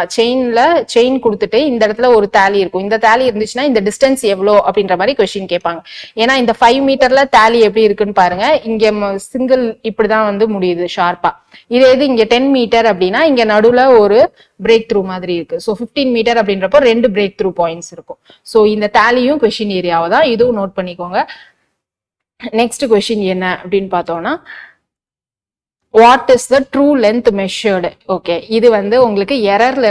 செயின் கொடுத்துட்டு இந்த இடத்துல ஒரு தாலி இருக்கும். இந்த தாலி இருந்துச்சுன்னா இந்த டிஸ்டன்ஸ் எவ்வளோ அப்படின்ற மாதிரி கொஸ்டின் கேட்பாங்க. ஏன்னா இந்த 5 மீட்டர்ல தாலி எப்படி இருக்குன்னு பாருங்க. இங்க சிங்கிள் இப்படிதான் வந்து முடியுது ஷார்ப்பா. இதே இது இங்க 10 மீட்டர் அப்படின்னா இங்க நடுவுல ஒரு பிரேக் த்ரூ மாதிரி இருக்கு. ஸோ 15 மீட்டர் அப்படின்றப்போ 2 பிரேக் த்ரூ பாயிண்ட்ஸ் இருக்கும். ஸோ இந்த தாலியும் கொஸ்டின் ஏரியாவை தான், இதுவும் நோட் பண்ணிக்கோங்க. நெக்ஸ்ட் கொஸ்டின் என்ன அப்படின்னு பார்த்தோம்னா what is the true length measured. Okay, இது வந்து உங்களுக்கு எரர்ல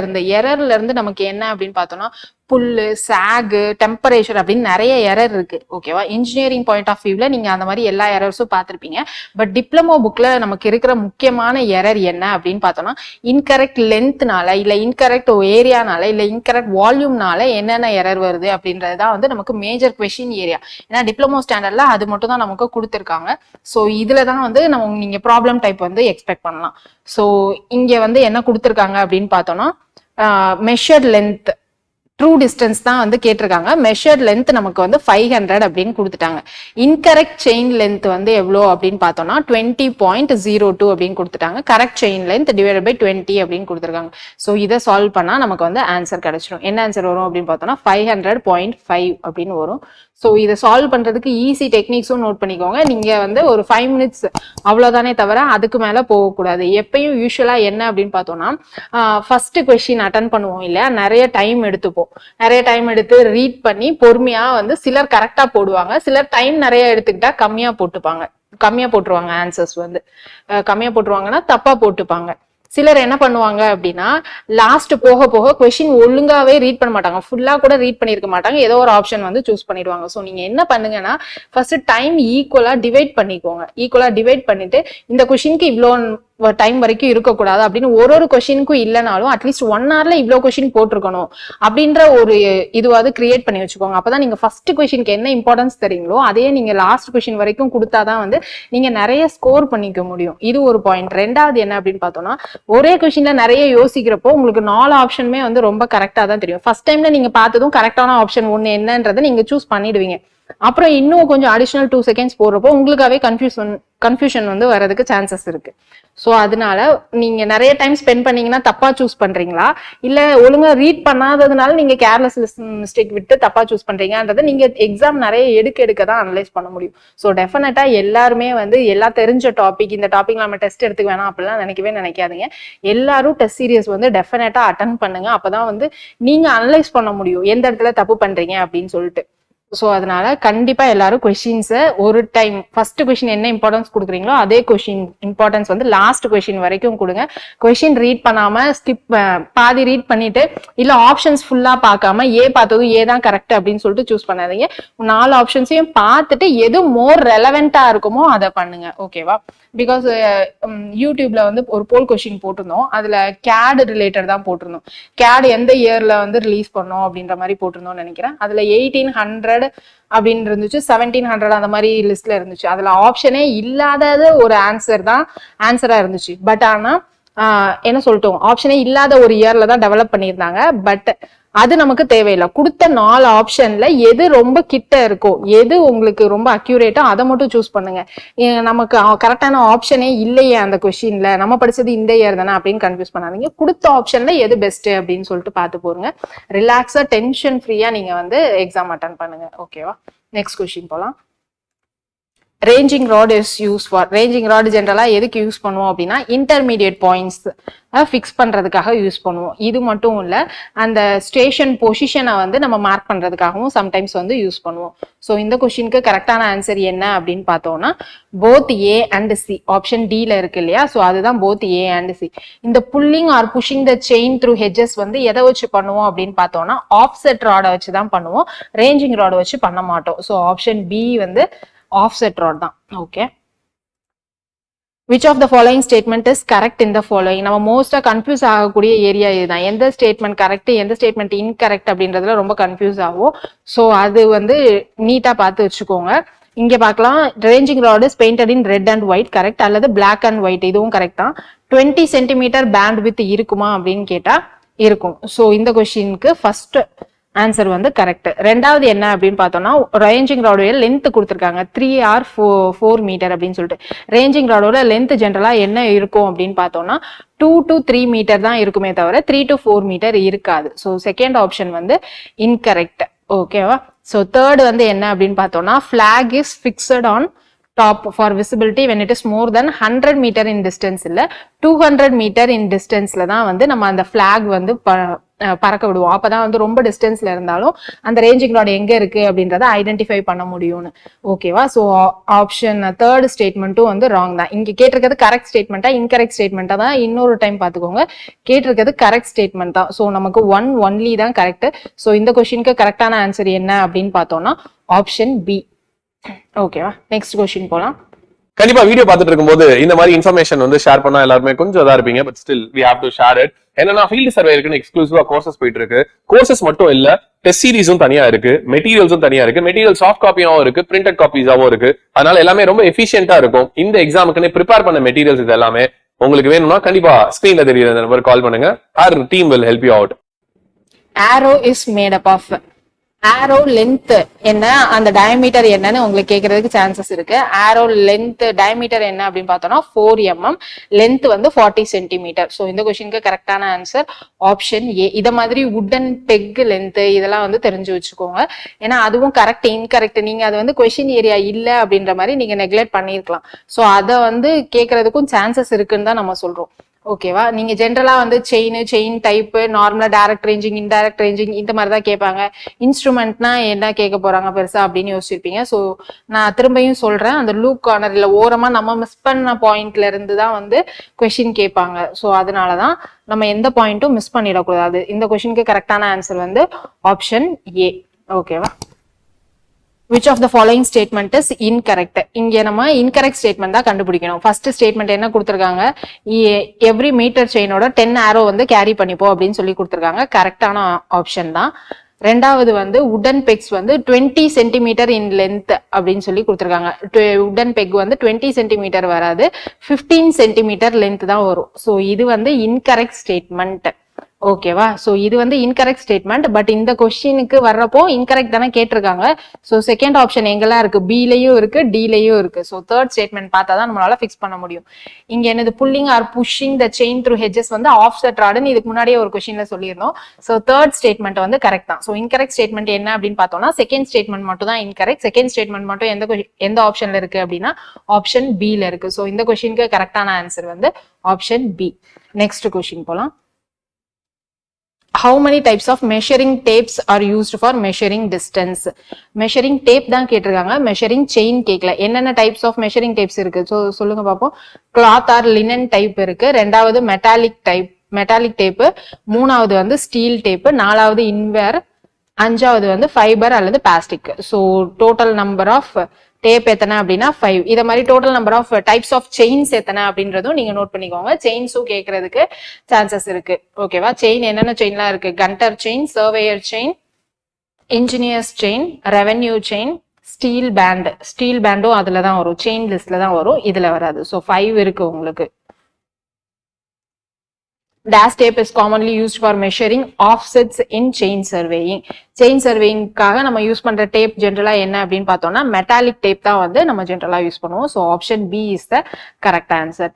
இருந்து நமக்கு என்ன அப்படின்னு பார்த்தோம்னா புல்லு, சாகு, டெம்பரேச்சர் அப்படின்னு நிறைய எரர் இருக்கு. ஓகேவா, இன்ஜினியரிங் பாயிண்ட் ஆஃப் வியூல நீங்க அந்த மாதிரி எல்லா எரர்ஸும் பார்த்திருப்பீங்க. பட் டிப்ளமோ புக்ல நமக்கு இருக்கிற முக்கியமான எரர் என்ன அப்படின்னு பார்த்தோம்னா இன்கரெக்ட் லென்த்னால, இல்ல இன்கரெக்ட் ஏரியானால, இல்ல இன்கரெக்ட் வால்யூம்னால என்னென்ன எரர் வருது அப்படின்றதுதான் வந்து நமக்கு மேஜர் கொஸ்டின் ஏரியா. ஏன்னா டிப்ளமோ ஸ்டாண்டர்ட்ல அது மட்டும் தான் நமக்கு கொடுத்துருக்காங்க. ஸோ இதுலதான் வந்து நீங்க ப்ராப்ளம் டைப் வந்து எக்ஸ்பெக்ட் பண்ணலாம். ஸோ இங்க வந்து என்ன கொடுத்துருக்காங்க அப்படின்னு பார்த்தோம்னா மெஷர்ட் லென்த் ட்ரூ டிஸ்டன்ஸ் தான் வந்து கேட்டிருக்காங்க. மெஷர்ட் லென்த் நமக்கு வந்து 500 அப்படின்னு கொடுத்துட்டாங்க. இன்கரெக்ட் செயின் லென்த் வந்து எவ்வளோ அப்படின்னு பார்த்தோம்னா 20.02 அப்படின்னு கொடுத்துட்டாங்க. Correct chain length divide by 20 அப்படின்னு கொடுத்துருக்காங்க. ஸோ இதை சால்வ் பண்ணா நமக்கு வந்து ஆன்சர் கிடைச்சிடும். என்ன ஆன்சர் வரும் அப்படின்னு பார்த்தோம்னா 500.5 அப்படின்னு வரும். ஸோ இதை சால்வ் பண்றதுக்கு ஈஸி டெக்னிக்ஸும் நோட் பண்ணிக்கோங்க. நீங்க வந்து ஒரு 5 மினிட்ஸ் அவ்வளவுதானே தவிர அதுக்கு மேல போகக்கூடாது. எப்பயும் யூஸ்வலா என்ன அப்படின்னு பார்த்தோம்னா ஃபர்ஸ்ட் கொஸ்டின் அட்டன் பண்ணுவோம் இல்லையா, நிறைய டைம் எடுத்துப்போம். நிறைய டைம் எடுத்து ரீட் பண்ணி பொறுமையா வந்து சிலர் கரெக்டா போடுவாங்க, சிலர் டைம் நிறைய எடுத்துக்கிட்டா கம்மியா போட்டுருவாங்க. ஆன்சர்ஸ் வந்து கம்மியா போட்டுருவாங்கன்னா தப்பா போட்டுப்பாங்க. சிலர் என்ன பண்ணுவாங்க அப்படின்னா லாஸ்ட் போக போக கொஸ்டின் ஒழுங்காவே ரீட் பண்ண மாட்டாங்க, ஃபுல்லா கூட ரீட் பண்ணிருக்க மாட்டாங்க, ஏதோ ஒரு ஆப்ஷன் வந்து சூஸ் பண்ணிடுவாங்க. ஸோ நீங்க என்ன பண்ணுங்கன்னா ஃபர்ஸ்ட் டைம் ஈக்குவலா டிவைட் பண்ணிக்கோங்க. ஈக்குவலா டிவைட் பண்ணிட்டு இந்த கொஸ்டினுக்கு இவ்வளோ டைம் வரைக்கும் இருக்கக்கூடாது அப்படின்னு ஒரு கொஸ்டினுக்கும் இல்லைனாலும் அட்லீஸ்ட் 1 hourல இவ்வளோ கொஸ்டின் போட்டிருக்கணும் அப்படின்ற ஒரு இதுவாவது கிரியேட் பண்ணி வச்சுக்கோங்க. அப்பதான் நீங்க ஃபர்ஸ்ட் கொஸ்டினுக்கு என்ன இம்பார்ட்டன்ஸ் தரீங்களோ அதையே நீங்க லாஸ்ட் கொஸ்டின் வரைக்கும் கொடுத்தாதான் வந்து நீங்க நிறைய ஸ்கோர் பண்ணிக்க முடியும். இது ஒரு பாயிண்ட். ரெண்டாவது என்ன அப்படின்னு பார்த்தோம்னா ஒரே கொஸ்டின்ல நிறைய யோசிக்கிறப்போ உங்களுக்கு 4 ஆப்ஷனுமே வந்து ரொம்ப கரெக்டா தான் தெரியும். ஃபர்ஸ்ட் டைம்ல நீங்க பார்த்ததும் கரெக்டான ஆப்ஷன் ஒன்னு என்னன்றதை நீங்க சூஸ் பண்ணிடுவீங்க. அப்புறம் இன்னும் கொஞ்சம் அடிஷனல் 2 செகண்ட்ஸ் போடுறப்போ உங்களுக்காவே கன்ஃபியூஷன் வந்து வரதுக்கு சான்சஸ் இருக்கு. ஸோ அதனால நீங்க நிறைய டைம் ஸ்பெண்ட் பண்ணீங்கன்னா தப்பா சூஸ் பண்றீங்களா, இல்ல ஒழுங்கா ரீட் பண்ணாததுனால நீங்க கேர்லெஸ் மிஸ்டேக் விட்டு தப்பா சூஸ் பண்றீங்கன்றதை நீங்க எக்ஸாம் நிறைய எடுக்க தான் அனலைஸ் பண்ண முடியும். ஸோ டெஃபினட்டா எல்லாருமே வந்து எல்லா தெரிஞ்ச டாபிக், இந்த டாபிக் நம்ம டெஸ்ட் எடுத்துக்க வேணாம் அப்படிலாம் நினைக்காதீங்க. எல்லாரும் டெஸ்ட் சீரியஸ் வந்து டெஃபினட்டா அட்டன் பண்ணுங்க. அப்பதான் வந்து நீங்க அனலைஸ் பண்ண முடியும் எந்த இடத்துல தப்பு பண்றீங்க அப்படின்னு சொல்லிட்டு. ஸோ அதனால கண்டிப்பா எல்லாரும் கொஸ்டின்ஸை ஒரு டைம் ஃபர்ஸ்ட் கொஸ்டின் என்ன இம்பார்ட்டன்ஸ் கொடுக்குறீங்களோ அதே கொஸ்டின் இம்பார்ட்டன்ஸ் வந்து லாஸ்ட் கொஸ்டின் வரைக்கும் கொடுங்க. கொஸ்டின் ரீட் பண்ணாம பாதி ரீட் பண்ணிட்டு இல்ல ஆப்ஷன்ஸ் ஃபுல்லா பார்க்காம பார்த்ததும் தான் கரெக்ட் அப்படின்னு சொல்லிட்டு சூஸ் பண்ணாதீங்க. 4 ஆப்ஷன்ஸையும் பார்த்துட்டு எது மோர் ரெலவெண்டா இருக்குமோ அதை பண்ணுங்க. ஓகேவா, பிகாஸ் யூடியூப்ல வந்து ஒரு போல் கொஸ்டின் போட்டிருந்தோம். அதுல கேட் ரிலேட்டட் தான் போட்டிருந்தோம். கேட் எந்த இயர்ல வந்து ரிலீஸ் பண்ணோம் அப்படின்ற மாதிரி போட்டிருந்தோம்னு நினைக்கிறேன். அதுல 1800 அப்படின்னு இருந்துச்சு, 1700 அந்த மாதிரி லிஸ்ட்ல இருந்துச்சு. அதுல ஆப்ஷனே இல்லாதது ஒரு ஆன்சரா இருந்துச்சு. பட் ஆனா என்ன சொல்லிட்டோம், ஆப்ஷனே இல்லாத ஒரு இயர்ல தான் டெவலப் பண்ணியிருந்தாங்க. பட் அது நமக்கு தேவையில்லை. கொடுத்த 4 ஆப்ஷன்ல எது ரொம்ப கிட்ட இருக்கோ, எது உங்களுக்கு ரொம்ப அக்யூரேட்டோ அதை மட்டும் சூஸ் பண்ணுங்க. நமக்கு கரெக்டான ஆப்ஷனே இல்லையே அந்த கொஸ்டின்ல, நம்ம படிச்சது இந்த இயர் தானே அப்படின்னு கன்ஃபியூஸ் பண்ணாதீங்க. கொடுத்த ஆப்ஷன்ல எது பெஸ்ட் அப்படின்னு சொல்லிட்டு பார்த்து போருங்க. ரிலாக்ஸா டென்ஷன் ஃப்ரீயா நீங்க வந்து எக்ஸாம் அட்டன் பண்ணுங்க. ஓகேவா, நெக்ஸ்ட் கொஸ்டின் போலாம். Ranging rod is use for. Ranging rod ஜென்ரலா எதுக்கு யூஸ் பண்ணுவோம் அப்படின்னா இன்டர்மீடியட் பாயிண்ட்ஸ் ஃபிக்ஸ் பண்றதுக்காக யூஸ் பண்ணுவோம். இது மட்டும் இல்ல, அந்த ஸ்டேஷன் பொசிஷனை வந்து நம்ம மார்க் பண்றதுக்காகவும் சம்டைம்ஸ் வந்து யூஸ் பண்ணுவோம். ஸோ இந்த கொஸ்டினுக்கு கரெக்டான ஆன்சர் என்ன அப்படின்னு பார்த்தோம்னா both A and C. Option டில இருக்கு இல்லையா, ஸோ அதுதான் போத் ஏ அண்ட் சி. இந்த pulling or pushing the chain through hedges வந்து எதை வச்சு பண்ணுவோம் அப்படின்னு பார்த்தோம்னா ஆஃப்செட் ராடை வச்சு தான் பண்ணுவோம், ரேஞ்சிங் ராடை வச்சு பண்ண மாட்டோம். ஸோ ஆப்ஷன் பி வந்து ஆஃப்செட் ராட் தான். Okay, which of the following statement is correct in the following. நம்ம மோஸ்டா கன்ஃபியூஸ் ஆகக்கூடிய ஏரியா இதுதான். எந்த ஸ்டேட்மெண்ட் கரெக்ட் எந்த ஸ்டேட்மெண்ட் இன்கரெக்ட் அப்படின்றதுல ரொம்ப கன்ஃபியூஸ் ஆகும். ஸோ அது வந்து நீட்டா பார்த்து வச்சுக்கோங்க. இங்க பார்க்கலாம், ranging rod is painted in red and white correct, அல்லது பிளாக் அண்ட் ஒயிட், இதுவும் கரெக்ட் தான். 20 சென்டிமீட்டர் பேண்ட் வித் இருக்குமா அப்படின்னு கேட்டா இருக்கும். ஸோ இந்த கொஸ்டினுக்கு ஃபர்ஸ்ட் ஆன்சர் வந்து கரெக்ட். ரெண்டாவது என்ன அப்படின்னு பார்த்தோம்னா, ரேஞ்சிங் ராடோட லென்த் கொடுத்துருக்காங்க 3 or 4 மீட்டர் அப்படின்னு சொல்லிட்டு. ரேஞ்சிங் ராடோட லென்த் ஜென்ரலா என்ன இருக்கும் அப்படின்னு பார்த்தோம்னா 2 to 3 மீட்டர் தான் இருக்குமே தவிர 3 to 4 மீட்டர் இருக்காது. ஸோ செகண்ட் ஆப்ஷன் வந்து இன்கரெக்ட். ஓகேவா. ஸோ தேர்ட் வந்து என்ன அப்படின்னு பார்த்தோம்னா, flag is fixed on top for visibility when it is more than 100 meter in distance இல்ல 200 meter in distanceல தான் வந்து நம்ம அந்த flag வந்து பறக்க விடுவோம். அப்பதான் வந்து ரொம்ப டிஸ்டன்ஸ்ல இருந்தாலும் அந்த ரேஞ்சிங் ராட் எங்க இருக்கு அப்படின்றத ஐடென்டிஃபை பண்ண முடியும்னு. ஓகேவா. ஸோ ஆப்ஷன் தேர்ட் ஸ்டேட்மெண்ட்டும் வந்து ராங் தான். இங்க கேட்டிருக்கிறது கரெக்ட் ஸ்டேட்மெண்டா இன்கரெக்ட் ஸ்டேட்மெண்டா தான் இன்னொரு டைம் பாத்துக்கோங்க. கேட்டிருக்கிறது கரெக்ட் ஸ்டேட்மெண்ட் தான். ஸோ நமக்கு ஒன்லி தான் கரெக்ட். ஸோ இந்த கொஸ்டினுக்கு கரெக்டான ஆன்சர் என்ன அப்படின்னு பார்த்தோம்னா ஆப்ஷன் பி. ஓகேவா. நெக்ஸ்ட் கொஸ்டின் போலாம். கண்டிப்பா வீடியோ பார்த்துட்டு இருக்கும்போது இந்த மாதிரி இன்ஃபர்மேஷன் வந்து ஷேர் பண்ணா எல்லாருமே கொஞ்சம் இதா இருப்பீங்க. But still we have to share it. என்னன்னா ஃபீல்டு சர்வே இருக்குன்னு எக்ஸ்க்ளூசிவா கோர்சஸ் போயிட்டு இருக்கு. கோர்சஸ் மட்டும் இல்ல, டெஸ்ட் சீரிஸும் தனியா இருக்கு, மெட்டீரியல்ஸும் தனியா இருக்கு. மெட்டீரியல் சாஃப்ட் காப்பியாவும் இருக்கு, பிரிண்டட் காப்பீஸாவும் இருக்கு. அதனால எல்லாமே ரொம்ப எஃபிஷியன்டா இருக்கும். இந்த எக்ஸாமுக்குன்னு ப்ரிப்பேர் பண்ண மெட்டீரியல்ஸ் இது எல்லாமே உங்களுக்கு வேணும்னா கண்டிப்பா ஸ்கிரீன்ல தெரியுற நம்பர் கால் பண்ணுங்க. Our team will help you out. Arrow is made up of. Arrow length என்ன, அந்த டயமீட்டர் என்னன்னு உங்களுக்கு கேட்கறதுக்கு சான்சஸ் இருக்கு. ஆரோ லென்த் டயமீட்டர் என்ன அப்படின்னு பார்த்தோம்னா 4 mm, லென்த் வந்து 40 சென்டிமீட்டர். ஸோ இந்த கொஸ்டினுக்கு கரெக்டான ஆன்சர் ஆப்ஷன் ஏ. இத மாதிரி வுடன் பெக் லென்த் இதெல்லாம் வந்து தெரிஞ்சு வச்சுக்கோங்க. ஏன்னா அதுவும் கரெக்ட் இன்கரெக்ட் நீங்க அது வந்து கொஸ்டின் ஏரியா இல்ல அப்படின்ற மாதிரி நீங்க நெக்லெக்ட் பண்ணிருக்கலாம். ஸோ அதை வந்து கேட்கறதுக்கும் சான்சஸ் இருக்குன்னு தான் நம்ம சொல்றோம். ஓகேவா. நீங்க ஜென்ரலா வந்து செயின் டைப் நார்மலா டைரக்ட் ரேஞ்சிங் இன்டைரக்ட் ரேஞ்சிங் இந்த மாதிரி தான் கேட்பாங்க. இன்ஸ்ட்ருமெண்ட்னா என்ன கேட்க போறாங்க பெருசா அப்படின்னு யோசிச்சிருப்பீங்க. ஸோ நான் திரும்பியும் சொல்றேன், அந்த லூப் கார்னர் இல்ல ஓரமா நம்ம மிஸ் பண்ண பாயிண்ட்ல இருந்து தான் வந்து கொஸ்டின் கேட்பாங்க. ஸோ அதனாலதான் நம்ம எந்த பாயிண்ட்டும் மிஸ் பண்ணிடக்கூடாது. இந்த கொஸ்டினுக்கு கரெக்டான ஆன்சர் வந்து ஆப்ஷன் ஏ. ஓகேவா. which of the following statement is incorrect. இங்க நம்ம incorrect statement தான் கண்டுபிடிக்கணும். ஃபர்ஸ்ட் ஸ்டேட்மெண்ட் என்ன கொடுத்திருக்காங்க, எவ்ரி மீட்டர் செயினோட 10 arrow வந்து கேரி பண்ணிப்போம் அப்படின்னு சொல்லி கொடுத்திருக்காங்க. கரெக்டான ஆப்ஷன் தான். ரெண்டாவது வந்து உடன் பெக்ஸ் வந்து 20 சென்டிமீட்டர் இன் லென்த் அப்படின்னு சொல்லி கொடுத்திருக்காங்க. உடன் பெக் வந்து 20 சென்டிமீட்டர் வராது, 15 சென்டிமீட்டர் லென்த் தான் வரும். ஸோ இது வந்து இன்கரெக்ட் ஸ்டேட்மெண்ட். ஓகேவா. சோ இது வந்து இன்கரெக்ட் ஸ்டேட்மெண்ட். பட் இந்த கொஸ்டினுக்கு வர்றப்போ இன்கரெக்ட் தானே கேட்டிருக்காங்க. சோ செகண்ட் ஆப்ஷன் எங்கெல்லாம் இருக்கு, பிலையும் இருக்கு டிலையும் இருக்கு. சோ தேர்ட் ஸ்டேட்மெண்ட் பார்த்தா தான் நம்மளால ஃபிக்ஸ் பண்ண முடியும். இங்க என்னது pulling or pushing the chain through hedges வந்து ஆஃப்செட் ராடுன்னு இதுக்கு முன்னாடியே ஒரு கொஸ்டின்ல சொல்லியிருந்தோம். சோ தேர்ட் ஸ்டேட்மெண்ட் வந்து கரெக்ட் தான். சோ இன்கரெக்ட் ஸ்டேட்மெண்ட் என்ன அப்படின்னு பார்த்தோம்னா செகண்ட் ஸ்டேட்மெண்ட் மட்டும் தான் இன்கரெக்ட். செகண்ட் ஸ்டேட்மெண்ட் மட்டும் எந்த ஆப்ஷன்ல இருக்கு அப்படின்னா ஆப்ஷன் பில இருக்கு. சோ இந்த கொஸ்டினுக்கு கரெக்டான ஆன்சர் வந்து ஆப்ஷன் பி. நெக்ஸ்ட் கொஸ்டின் போலாம். How many types of measuring tapes are used for measuring distance? measuring tape தான் கேட்டிருக்காங்க, measuring chain கேட்கல. என்னென்ன types of measuring tapes இருக்கு சொல்லுங்க பாப்போம். cloth or linen type இருக்கு, ரெண்டாவது metallic tape, மூணாவது வந்து steel tape, நாலாவது inware, அஞ்சாவது வந்து ஃபைபர் அல்லது plastic. So total number of tape எத்தனை அப்படின்னா 5. இதை மாதிரி total number of types of chains எத்தனை அப்படின்றதும் நீங்க நோட் பண்ணிக்கோங்க. செயின்ஸும் கேட்கறதுக்கு சான்சஸ் இருக்கு. ஓகேவா. செயின் என்னென்ன செயின்லாம் இருக்கு, gunter chain, surveyor chain, engineers chain, revenue chain, steel பேண்டும் அதுல தான் வரும், செயின் லிஸ்ட்ல தான் வரும், இதுல வராது. ஸோ 5 இருக்கு உங்களுக்கு. Dash tape is commonly used for measuring offsets in chain surveying. Chain சர்வேயிங்காக நம்ம யூஸ் பண்ற டேப் ஜென்ரலா என்ன அப்படின்னு பார்த்தோம்னா மெட்டாலிக் டேப் தான் வந்து நம்ம ஜென்ரலா யூஸ் பண்ணுவோம். So option B is the correct answer.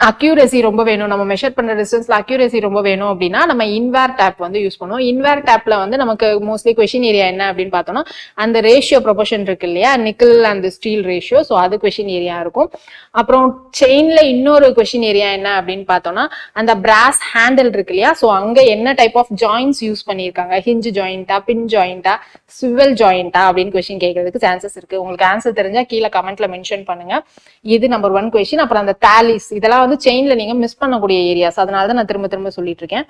Accuracy ரொம்ப வேணும், நம்ம மெஷர் பண்ற டிஸ்டன்ஸ்ல அக்யூரசி ரொம்ப வேணும் அப்படின்னா நம்ம இன்வேர் டேப் வந்து யூஸ் பண்ணுவோம். இன்வேர் டேப்ல வந்து நமக்கு மோஸ்ட்லி கொஸ்டின் ஏரியா என்ன அப்படின்னு பார்த்தோம்னா அந்த ரேஷியோ ப்ரொபோர்ஷன் இருக்கு இல்லையா, nickel and Steeles ratio. So அது கொஸ்டின் ஏரியா இருக்கும். அப்புறம் செயின்ல இன்னொரு கொஸ்டின் ஏரியா என்ன அப்படின்னு பார்த்தோம்னா அந்த பிராஸ் ஹேண்டில் இருக்கு இல்லையா, ஸோ அங்க என்ன டைப் ஆஃப் ஜாயின்ஸ் யூஸ் பண்ணியிருக்காங்க, ஹிஞ்ச் ஜாயிண்டா, பின் ஜாயிண்டா, ஸ்விவல் ஜாயிண்டா அப்படின்னு கொஸ்டின் கேட்கறதுக்கு சான்சஸ் இருக்கு. உங்களுக்கு ஆன்சர் தெரிஞ்சா கீழே கமெண்ட்ல மென்ஷன் பண்ணுங்க. இது நம்பர் 1 கொஸ்டின். அப்புறம் அந்த தாலிஸ் இதெல்லாம் வந்து செயின்ல நீங்க மிஸ் பண்ணக்கூடிய ஏரியாஸ், அதனாலதான் நான் திரும்ப சொல்லிட்டு இருக்கேன்.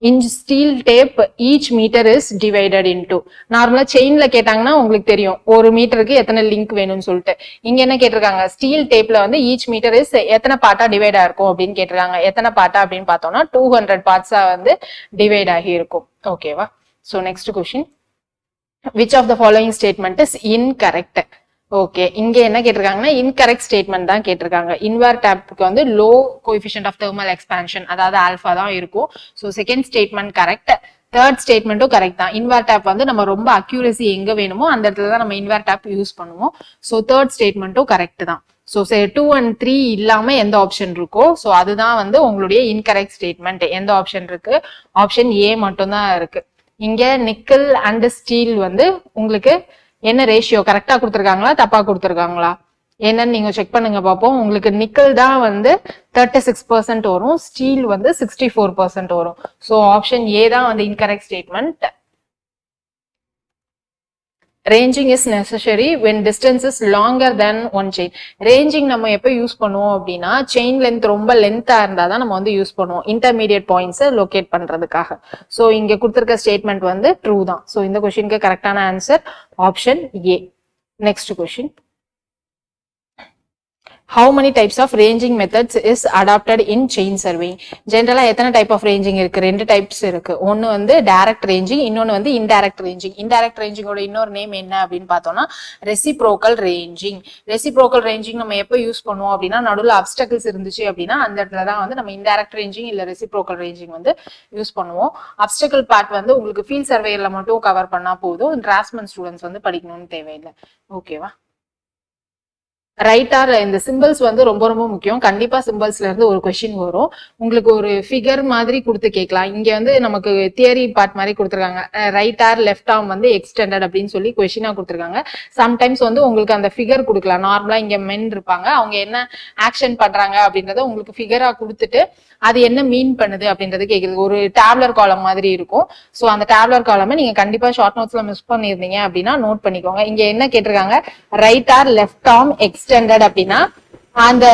in steel tape each meter is divided into. நார்மலா செயின்ல கேட்டாங்கன்னா உங்களுக்கு தெரியும் ஒரு மீட்டருக்கு எத்தனை லிங்க் வேணும்னு சொல்லிட்டு. இங்க என்ன கேட்டிருக்காங்க, ஸ்டீல் டேப்ல வந்து ஈச் மீட்டர் இஸ் எத்தனை பார்ட்டா டிவைட் ஆயிருக்கும் அப்படின்னு கேட்டிருக்காங்க. எத்தனை பார்ட்டா அப்படின்னு பார்த்தோம்னா 200 பார்ட்ஸா வந்து டிவைட் ஆகி இருக்கும். ஓகேவா? So next question, which of the following statement is incorrect? Okay, இங்க என்ன கேட்டிருக்காங்கன்னா இன்கரெக்ட் ஸ்டேட்மெண்ட் தான் கேட்டிருக்காங்க. இன்வெர்ட் டேப்க்கு வந்து low coefficient of thermal expansion, அதாவது ஆல்பா தான் இருக்கும். So second statement correct. Third ஸ்டேட்மெண்ட்டும் கரெக்ட் தான். இன்வெர்ட் டேப் வந்து நம்ம ரொம்ப அக்யூரசி எங்க வேணுமோ அந்த இடத்துல தான் நம்ம இன்வெர்ட் டேப் யூஸ் பண்ணுவோம். ஸோ தேர்ட் ஸ்டேட்மெண்ட்டும் கரெக்ட் தான். ஸோ 2 and 3 இல்லாம எந்த ஆப்ஷன் இருக்கோ ஸோ அதுதான் வந்து உங்களுடைய இன்கரெக்ட் ஸ்டேட்மெண்ட். எந்த ஆப்ஷன் இருக்கு? ஆப்ஷன் ஏ மட்டும் தான் இருக்கு. இங்க நிக்கல் அண்ட் ஸ்டீல் வந்து உங்களுக்கு என்ன ரேஷியோ கரெக்டா கொடுத்துருக்காங்களா தப்பா கொடுத்துருக்காங்களா என்னன்னு நீங்க செக் பண்ணுங்க பார்ப்போம். உங்களுக்கு நிக்கல் தான் வந்து 36% வரும், ஸ்டீல் வந்து 64% வரும். ஸோ ஆப்ஷன் ஏ தான் வந்து incorrect statement. Ranging is necessary when distance is longer than one chain. Ranging நம்ம எப்ப யூஸ் பண்ணுவோம் அப்படின்னா செயின் லென்த் ரொம்ப லென்த்தா இருந்தா தான் நம்ம வந்து யூஸ் பண்ணுவோம் இன்டர்மீடியட் பாயிண்ட்ஸ் லொகேட் பண்றதுக்காக. சோ இங்க கொடுத்திருக்க ஸ்டேட்மெண்ட் வந்து ட்ரூ தான். சோ இந்த क्वेश्चनக்கு கரெக்டான answer option A. Next question, how many types of ranging methods is adopted in chain surveying? ஜெனரலா எத்தனை டைப் ஆஃப் ரேஞ்சிங் இருக்கு? ரெண்டு டைப்ஸ் இருக்கு. ஒன்னு வந்து டைரக்ட் ரேஞ்சிங், இன்னொன்னு வந்து இன்டைரக்ட் ரேஞ்சிங். இன்டைரக்ட் ரேஞ்சிங்கோட இன்னொரு நேம் என்ன அப்படின்னு பார்த்தோம்னா ரெசிப்ரோக்கல் ரேஞ்சிங். ரெசிப்ரோக்கல் ரேஞ்சிங் நம்ம எப்போ யூஸ் பண்ணுவோம் அப்படின்னா நடுவில் அப்டக்கிள்ஸ் இருந்துச்சு அப்படின்னா அந்த இடத்துல தான் வந்து நம்ம இன்டைரக்ட் ரேஞ்சிங் இல்ல ரெசிப்ரோக்கல் ரேஞ்சிங் வந்து யூஸ் பண்ணுவோம். அப்டக்கிள் பார்ட் வந்து உங்களுக்கு ஃபீல்ட் சர்வேயர்ல மட்டும் கவர் பண்ணா போதும், டிராஃப்ட்மேன் ஸ்டூடெண்ட்ஸ் வந்து படிக்கணும்னு தேவையில்லை. ஓகேவா? ரைட் ஆர் இந்த சிம்பிள்ஸ் வந்து ரொம்ப ரொம்ப முக்கியம். கண்டிப்பா சிம்பிள்ஸ்ல இருந்து ஒரு கொஸ்டின் வரும். உங்களுக்கு ஒரு ஃபிகர் மாதிரி கொடுத்து கேட்கலாம். இங்க வந்து நமக்கு தியரி பார்ட் மாதிரி கொடுத்துருக்காங்க. ரைட் ஆர் லெஃப்ட் ஆர்ம் வந்து எக்ஸ்டெண்டட் அப்படின்னு சொல்லி கொஸ்டினா கொடுத்துருக்காங்க. சம்டைம்ஸ் வந்து உங்களுக்கு அந்த ஃபிகர் கொடுக்கலாம். நார்மலா இங்க மென் இருப்பாங்க, அவங்க என்ன ஆக்ஷன் பண்றாங்க அப்படின்றத உங்களுக்கு ஃபிகரா கொடுத்துட்டு அது என்ன மீன் பண்ணுது அப்படின்றது கேக்குறது. ஒரு டேப்லர் காலம் மாதிரி இருக்கும். சோ அந்த டேப்லர் காலமை நீங்க கண்டிப்பா ஷார்ட் நோட்ஸ்ல மிஸ் பண்ணிருந்தீங்க அப்படின்னா நோட் பண்ணிக்கோங்க. இங்க என்ன கேட்டிருக்காங்க, right or left arm extended அப்படின்னா அந்த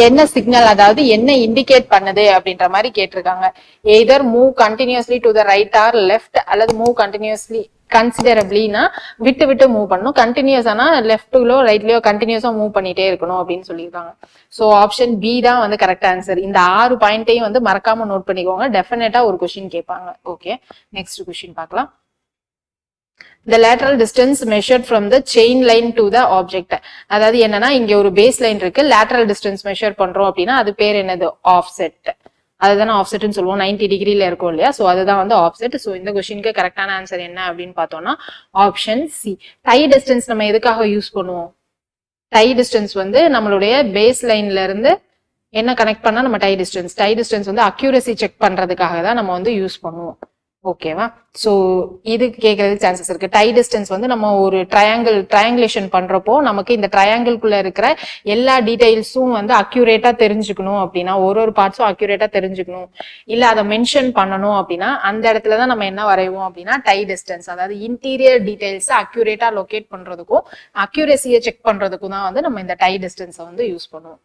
என்ன சிக்னல், அதாவது என்ன இண்டிகேட் பண்ணுது அப்படின்ற மாதிரி கேட்டிருக்காங்க. Either move continuously to the right or left அல்லது மூவ் கண்டினியூஸ்லி கன்சிடரபிளினா விட்டு விட்டு மூவ் பண்ணணும். கண்டினியூஸானா லெஃப்ட்லயோ ரைட்லயோ கண்டினியூஸா மூவ் பண்ணிட்டே இருக்கணும் அப்படின்னு சொல்லியிருக்காங்க. சோ ஆப்ஷன் பி தான் வந்து கரெக்ட் ஆன்சர். இந்த 6 பாயிண்டையும் வந்து மறக்காம நோட் பண்ணிக்கோங்க. டெஃபினட்டா ஒரு கொஸ்டின் கேட்பாங்க. ஓகே, நெக்ஸ்ட் கொஸ்டின் பார்க்கலாம். The lateral distance measured from the chain line to the object. அதாவது என்னன்னா இங்க ஒரு பேஸ் லைன் இருக்கு, lateral distance measure பண்றோம் அப்படின்னா அது பேர் என்னது? ஆஃப்செட். அதுதானே ஆஃப்செட்னு சொல்லுவோம். 90 டிகிரில இருக்கும் இல்லையா? சோ அதுதான் வந்து ஆஃப்செட். சோ இந்த क्वेश्चनக்கு கரெக்டான ஆன்சர் என்ன அப்படின்னு பார்த்தோம்னா ஆப்ஷன் சி. டை டிஸ்டன்ஸ் நம்ம எதுக்காக யூஸ் பண்ணுவோம்? டை டிஸ்டன்ஸ் வந்து நம்மளுடைய பேஸ் லைன்ல இருந்து என்ன கனெக்ட் பண்ணா நம்ம டை டிஸ்டன்ஸ் வந்து அக்யூரசி செக் பண்றதுக்காக தான் நம்ம வந்து யூஸ் பண்ணுவோம். ஓகேவா? சோ இது கேட்கறதுக்கு சான்சஸ் இருக்கு. டை டிஸ்டன்ஸ் வந்து நம்ம ஒரு ட்ரையாங்குலேஷன் பண்றப்போ நமக்கு இந்த ட்ரையாங்கிள்குள்ள இருக்கிற எல்லா டீடைல்ஸும் வந்து அக்யூரேட்டா தெரிஞ்சுக்கணும் அப்படின்னா ஒரு பார்ட்ஸும் அக்யூரேட்டா தெரிஞ்சுக்கணும் இல்ல அதை மென்ஷன் பண்ணணும் அப்படின்னா அந்த இடத்துலதான் நம்ம என்ன வரைவோம் அப்படின்னா டை டிஸ்டன்ஸ், அதாவது இன்டீரியர் டீடைல்ஸ் அக்யூரேட்டா லொகேட் பண்றதுக்கும் அக்யூரேசியை செக் பண்றதுக்கும் தான் வந்து நம்ம இந்த டை டிஸ்டன்ஸை வந்து யூஸ் பண்ணுவோம்.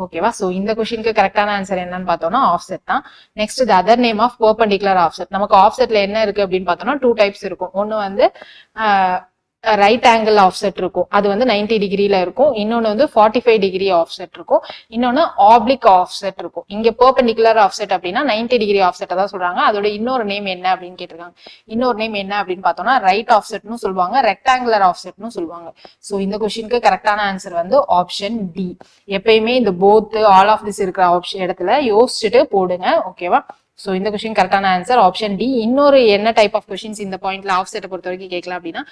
ஓகேவா? சோ இந்த क्वेश्चनக்கு கரெக்டான ஆன்சர் என்னன்னு பார்த்தோம்னா ஆஃப்செட் தான். Next the other name of perpendicular offset. நமக்கு ஆஃப்செட்ல என்ன இருக்கு அப்படின்னு பார்த்தோம்னா 2 டைப்ஸ் இருக்கும். ஒன்னு வந்து ரைட் ஆங்கிள் ஆஃப்செட் இருக்கும், அது வந்து 90 டிகிரில இருக்கும். இன்னொன்னு வந்து 45 டிகிரி ஆஃப்செட் இருக்கும். இன்னொன்னு ஆப்ளிக் ஆஃப்செட் இருக்கும். இங்க பெர்பெண்டிகுலர் ஆஃப்செட் அப்படின்னா 90 டிகிரி ஆஃப்செட் தான் சொல்றாங்க. அதோட இன்னொரு நேம் என்ன அப்படின்னு கேட்டிருக்காங்க. இன்னொரு நேம் என்ன அப்படின்னு பார்த்தோம்னா ரைட் ஆஃப்செட்னு சொல்லுவாங்க, ரெக்டாங்குலர் ஆஃப்செட்னு சொல்லுவாங்க. சோ இந்த क्वेश्चनக்கு கரெக்டான ஆன்சர் வந்து ஆப்ஷன் டி. எப்பயுமே இந்த போத் ஆல் ஆஃப் திஸ் இருக்கிற ஆப்ஷன் இடத்துல யோசிச்சுட்டு போடுங்க. ஓகேவா? சோ இந்த क्वेश्चन கரெக்டான ஆன்சர் ஆப்ஷன் டி. இன்னொரு என்ன டைப் ஆஃப் क्वेश्चंस இந்த பாயிண்ட்ல ஆஃப்செட்டை பொறுத்த வரைக்கும் கேட்கலாம் அப்படின்னா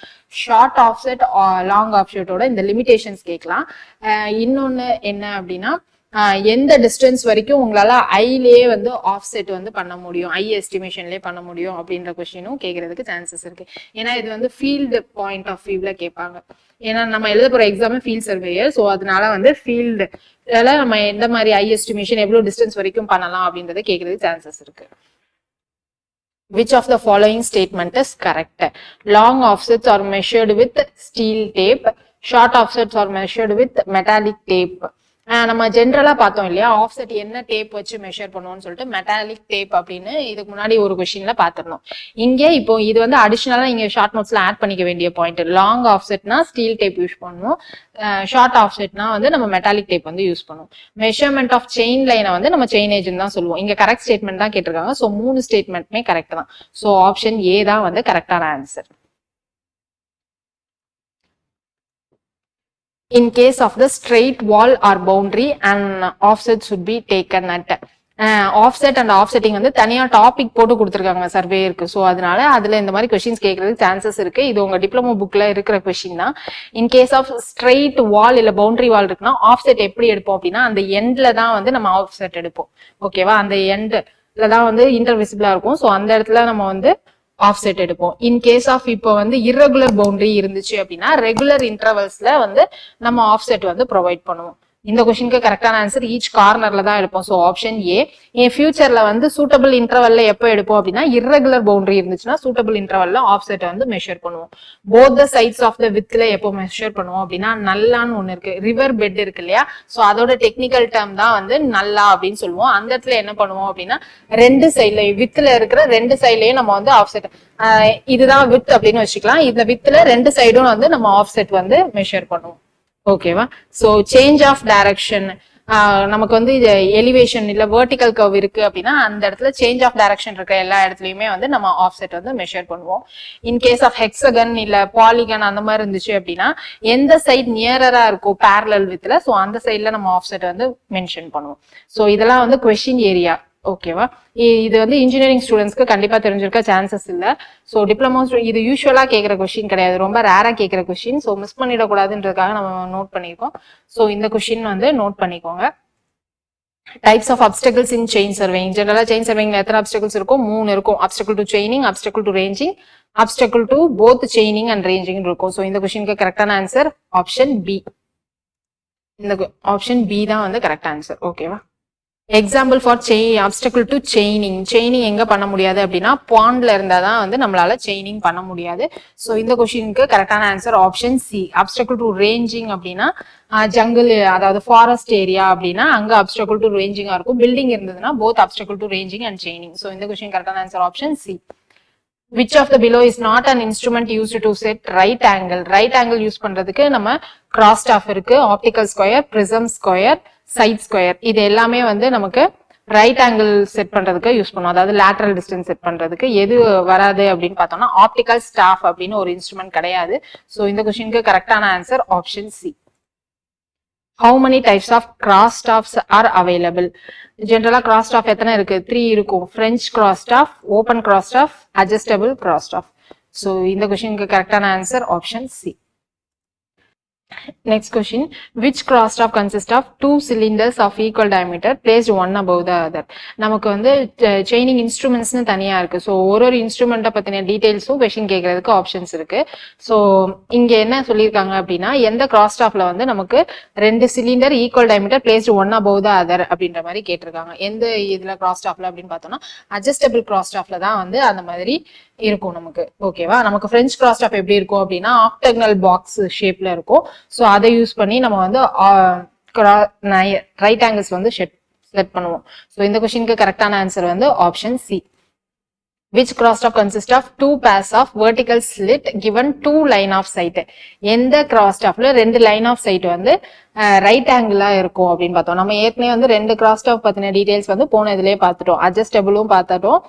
ஷார்ட் ஆஃப்செட் லாங் ஆஃப்செட்டோட இந்த லிமிடேஷன்ஸ் கேட்கலாம். இன்னொன்னு என்ன அப்படின்னா எந்த டிஸ்டன்ஸ் வரைக்கும் உங்களால ஐலயே வந்து ஆஃப்செட் வந்து பண்ண முடியும், ஐ எஸ்டிமேஷன்லயே பண்ண முடியும் அப்படின்ற क्वेश्चனும் கேட்கறதுக்கு சான்சஸ் இருக்கு. ஏன்னா இது வந்து ஃபீல்டு பாயிண்ட் ஆஃப் வியூல கேட்பாங்க. ஏன்னா நம்ம எழுத போற எக்ஸாம் ஃபீல்ட் சர்வேயர். சோ அதனால வந்து ஃபீல்டு நம்ம எந்த மாதிரி ஐ எஸ்டிமேஷன் எவ்வளவு டிஸ்டன்ஸ் வரைக்கும் பண்ணலாம் அப்படின்றத கேட்கறதுக்கு சான்சஸ் இருக்கு. Which of the following statement is correct? Long offsets are measured with steel tape. Short offsets are measured with metallic tape. நம்ம ஜென்ரலா பார்த்தோம் இல்லையா, ஆஃப்செட் என்ன டேப் வச்சு மெஷர் பண்ணுவோம்னு சொல்லிட்டு மெட்டாலிக் டேப் அப்படின்னு இதுக்கு முன்னாடி ஒரு கொஸ்டின்ல பார்த்திருந்தோம். இங்கே இப்போ இது வந்து அடிஷனலா இங்க ஷார்ட் நோட்ஸ்ல ஆட் பண்ணிக்க வேண்டிய பாயிண்ட். லாங் ஆஃப்செட்னா ஸ்டீல் டேப் யூஸ் பண்ணுவோம், ஷார்ட் ஆஃப்செட்னா வந்து நம்ம மெட்டாலிக் டேப் வந்து யூஸ் பண்ணுவோம். மெஷர்மெண்ட் ஆஃப் செயின் லைனை வந்து நம்ம செயின் ஏஜ்னு தான் சொல்லுவோம். இங்க கரெக்ட் ஸ்டேட்மெண்ட் தான் கேட்டிருக்காங்க. ஸோ 3 ஸ்டேட்மெண்ட்மே கரெக்ட் தான். ஸோ ஆப்ஷன் ஏ தான் வந்து கரெக்டான answer. In case of the straight wall or boundary, an offset should be taken at offset and offsetting வந்து தனியா டாபிக் போட்டு கொடுத்துருக்காங்க சர்வேயருக்கு. ஸோ அதனால அதுல இந்த மாதிரி கொஸ்டின்ஸ் கேட்கறதுக்கு சான்சஸ் இருக்கு. இது உங்க டிப்ளமோ புக்ல இருக்கிற கொஸ்டின் தான். இன் கேஸ் ஆஃப் ஸ்ட்ரெயிட் வால் இல்ல பவுண்டரி வால் இருக்குன்னா ஆஃப்செட் எப்படி எடுப்போம் அப்படின்னா அந்த எண்ட்ல தான் வந்து நம்ம ஆஃப்செட் எடுப்போம். ஓகேவா, அந்த எண்ட்ல தான் வந்து இன்டர்விசிபிளா இருக்கும். ஸோ அந்த இடத்துல நம்ம வந்து ஆஃப்செட் எடுப்போம். இன் கேஸ் ஆஃப் இப்போ வந்து irregular பவுண்டரி இருந்துச்சு அப்படின்னா ரெகுலர் இன்டர்வல்ஸ்ல வந்து நம்ம ஆஃப்செட் வந்து ப்ரொவைட் பண்ணுவோம். இந்த கொஸ்டினுக்கு கரெக்டான ஆன்சர் ஈச் கார்னர்ல தான் எடுப்போம். So option A. என் ஃபியூச்சர்ல வந்து சூட்டபிள் இன்டர்வல்ல எப்போ எடுப்போம் அப்படின்னா irregular பவுண்டரி இருந்துச்சுன்னா சூட்டபிள் இன்டர்வல்ல ஆஃப்செட் வந்து மெஷர் பண்ணுவோம். Both the sides of the வித்ல எப்போ மெஷர் பண்ணுவோம் அப்படின்னா நல்லான்னு ஒண்ணு இருக்கு, ரிவர் பெட் இருக்கு இல்லையா, ஸோ அதோட டெக்னிக்கல் டேர்ம் தான் வந்து நல்லா அப்படின்னு சொல்லுவோம். அந்த இடத்துல என்ன பண்ணுவோம் அப்படின்னா ரெண்டு சைட்ல வித்ல இருக்கிற ரெண்டு சைட்லயும் நம்ம வந்து ஆஃப்செட், இதுதான் வித் அப்படின்னு வச்சுக்கலாம். இந்த வித்ல ரெண்டு சைடும் வந்து நம்ம ஆஃப்செட் வந்து மெஷர் பண்ணுவோம். ஓகேவா, சோ சேஞ்ச் ஆஃப் டைரக்ஷன், நமக்கு வந்து எலிவேஷன் இல்ல வெர்டிகல் கர்வ் இருக்கு அப்படின்னா அந்த இடத்துல சேஞ்ச் ஆஃப் டைரக்ஷன் இருக்க எல்லா இடத்துலயுமே வந்து நம்ம ஆஃப்செட் வந்து மெஷர் பண்ணுவோம். இன் கேஸ் ஆஃப் ஹெக்ஸகன் இல்ல பாலிகன் அந்த மாதிரி இருந்துச்சு அப்படின்னா எந்த சைட் நியரரா இருக்கும் பேரலல் வித்ல, சோ அந்த சைட்ல நம்ம ஆஃப்செட் வந்து மென்ஷன் பண்ணுவோம். சோ இதெல்லாம் வந்து கொஸ்டின் ஏரியா. ஓகேவா, இது வந்து இன்ஜினியரிங் ஸ்டூடெண்ட்ஸ்க்கு கண்டிப்பா தெரிஞ்சிருக்க சான்சஸ் இல்ல. ஸோ டிப்ளமோ இது யூஸ்வலா கேட்கிற கொஸ்டின் கிடையாது, ரொம்ப ரேரா கேட்கிற கொஸ்டின். ஸோ மிஸ் பண்ணிடக்கூடாதுன்றதுக்காக நம்ம நோட் பண்ணிருக்கோம். ஸோ இந்த கொஸ்டின் வந்து நோட் பண்ணிக்கோங்க. Types of obstacles in chain surveying. ஜெனரலா செயின் சர்வேயிங்ல எத்தனை அப்டக்கிள்ஸ் இருக்கும்? 3 இருக்கும். Obstacle to chaining, obstacle to ranging, obstacle to both chaining and ranging இருக்கும். ஸோ இந்த கொஸ்டினுக்கு கரெக்டான ஆன்சர் ஆப்ஷன் பி. இந்த ஆப்ஷன் பி தான் வந்து கரெக்ட் ஆன்சர். ஓகேவா, example for obstacle to chaining. Chaining எங்க பண்ண முடியாது அப்படின்னா பாண்ட்ல இருந்தா தான் வந்து நம்மளால செயினிங் பண்ண முடியாது. ஸோ இந்த கொஸ்டினுக்கு கரெக்டான answer option C. அப்டக்கிள் to ranging அப்படின்னா ஜங்கிள் அதாவது ஃபாரஸ்ட் ஏரியா அப்படின்னா அங்க அப்டக்கிள் டு ரேஞ்சிங்கா இருக்கும். பில்டிங் இருந்ததுன்னா both அப்டக்கிள் to ranging and chaining. So இந்த கொஸ்டின் கரெக்டான answer option C. Which of the below is not an instrument used to set right angle? Right angle use பண்றதுக்கு நம்ம cross staff இருக்கு, optical square, prism square, side square. இது எல்லாமே வந்து நமக்கு right angle set பண்றதுக்கு use பண்ணுவோம். அதாவது லேட்டரல் டிஸ்டன்ஸ் செட் பண்றதுக்கு. எது வராது அப்படின்னு பார்த்தோம்னா ஆப்டிகல் ஸ்டாஃப் அப்படின்னு ஒரு இன்ஸ்ட்ருமெண்ட் கிடையாது. ஸோ இந்த கொஸ்டினுக்கு கரெக்டான answer option C. How many types of cross staffs are available? ஜென்ரலா கிராஸ் ஸ்டாஃப் எத்தனை இருக்கு? 3 இருக்கும். French cross staff, open cross staff, adjustable cross staff. So இந்த கொஸ்டினுக்கு கரெக்டான answer option C. Next question, which cross staff consists of 2 cylinders of equal diameter placed one above the other? நமக்கு வந்து chaining இன்ஸ்ட்ருமெண்ட்ஸ்னு தனியா இருக்கு. ஸோ ஒரு இன்ஸ்ட்ருமெண்ட்டை பத்தின டீடைல்ஸும் question கேட்கறதுக்கு ஆப்ஷன்ஸ் இருக்கு. ஸோ இங்க என்ன சொல்லியிருக்காங்க அப்படின்னா எந்த கிராஸ் ஸ்டாஃப்ல வந்து நமக்கு 2 cylinder equal diameter placed one above the other அப்படின்ற மாதிரி கேட்டிருக்காங்க. எந்த இதுல கிராஸ் ஸ்டாஃப்ல அப்படின்னு பார்த்தோம்னா அட்ஜஸ்டபிள் கிராஸ் ஸ்டாஃப்ல தான் வந்து அந்த மாதிரி இருக்கும் நமக்கு. ஓகேவா, நமக்கு பிரெஞ்ச் கிராஸ் ஸ்டாஃப் எப்படி இருக்கும் அப்படின்னா ஆக்டகனல் பாக்ஸ் ஷேப்ல இருக்கும். ஸோ அதை யூஸ் பண்ணி நம்ம வந்து ரைட் ஆங்கிள்ஸ் வந்து செட் பண்ணுவோம். ஸோ இந்த கொஸ்டினுக்கு கரெக்டான ஆன்சர் வந்து option C. Which cross staff consists of 2 pairs of vertical slit given 2 line of sight? எந்த cross staffல 2 line of sight வந்து ரைட் ஆங்கிளா இருக்கும் அப்படின்னு பார்த்தோம். நம்ம ஏற்கனவே வந்து 2 cross staff பத்தின டீடைல்ஸ் வந்து போன இதுலயே பார்த்துட்டோம். அட்ஜஸ்டபிளும் பார்த்துட்டோம்.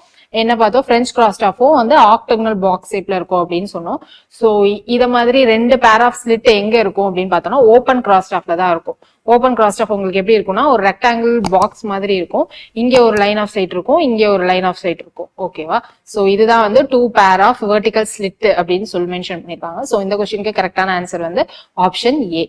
என்ன பார்த்தோம்? பிரெஞ்ச் கிராஸ் ஸ்டாஃபும் வந்து ஆக்டகனல் பாக்ஸ் ஷேப்ல இருக்கும் அப்படின்னு சொன்னோம். ஸோ இத மாதிரி 2 பேர் ஆஃப் ஸ்லிட் எங்க இருக்கும் அப்படின்னு பார்த்தோம்னா ஓப்பன் கிராஸ் ஸ்டாஃப்ல தான் இருக்கும். ஓப்பன் கிராஸ் ஸ்டாஃப் உங்களுக்கு எப்படி இருக்கும்னா ஒரு ரெக்டாங்கிள் பாக்ஸ் மாதிரி இருக்கும். இங்க ஒரு லைன் ஆஃப் சைட் இருக்கும், இங்க ஒரு லைன் ஆஃப் சைட் இருக்கும். ஓகேவா, சோ இதுதான் வந்து 2 பேர் ஆஃப் வெர்டிகல் ஸ்லிட் அப்படின்னு சொல்லி மென்ஷன் பண்ணிருக்காங்க. சோ இந்த கொஸ்டினுக்கு கரெக்டான ஆன்சர் வந்து option A.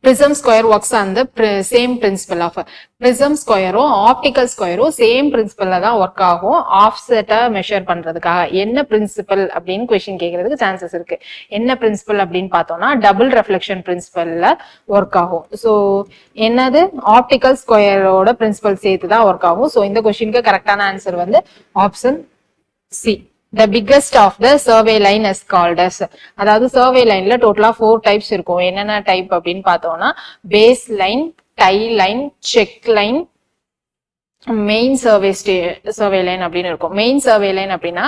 Prism square works on the same principle of prism square optical square same principle தான் ஒர்க் ஆகும். ஆஃப்செட்டை மெஷர் பண்றதுக்காக என்ன பிரின்சிபல் அப்படின்னு கொஸ்டின் கேட்கறதுக்கு சான்சஸ் இருக்கு. என்ன பிரின்சிபல் அப்படின்னு பார்த்தோம்னா டபுள் ரெஃப்ளெக்ஷன் பிரின்சிபல்ல ஒர்க் ஆகும். ஸோ என்னது ஆப்டிக்கல் ஸ்கொயரோட பிரின்சிபல் சேர்த்து தான் ஒர்க் ஆகும். ஸோ இந்த கொஸ்டினுக்கு கரெக்டான ஆன்சர் வந்து option C. the biggest of the survey line is called as. அதாவது survey lineல டோட்டலா 4 டைப்ஸ் இருக்கும். என்னென்ன டைப் அப்படின்னு பார்த்தோம்னா base line, tie line, check line, main survey line அப்படின்னு இருக்கும். மெயின் சர்வே லைன் அப்படின்னா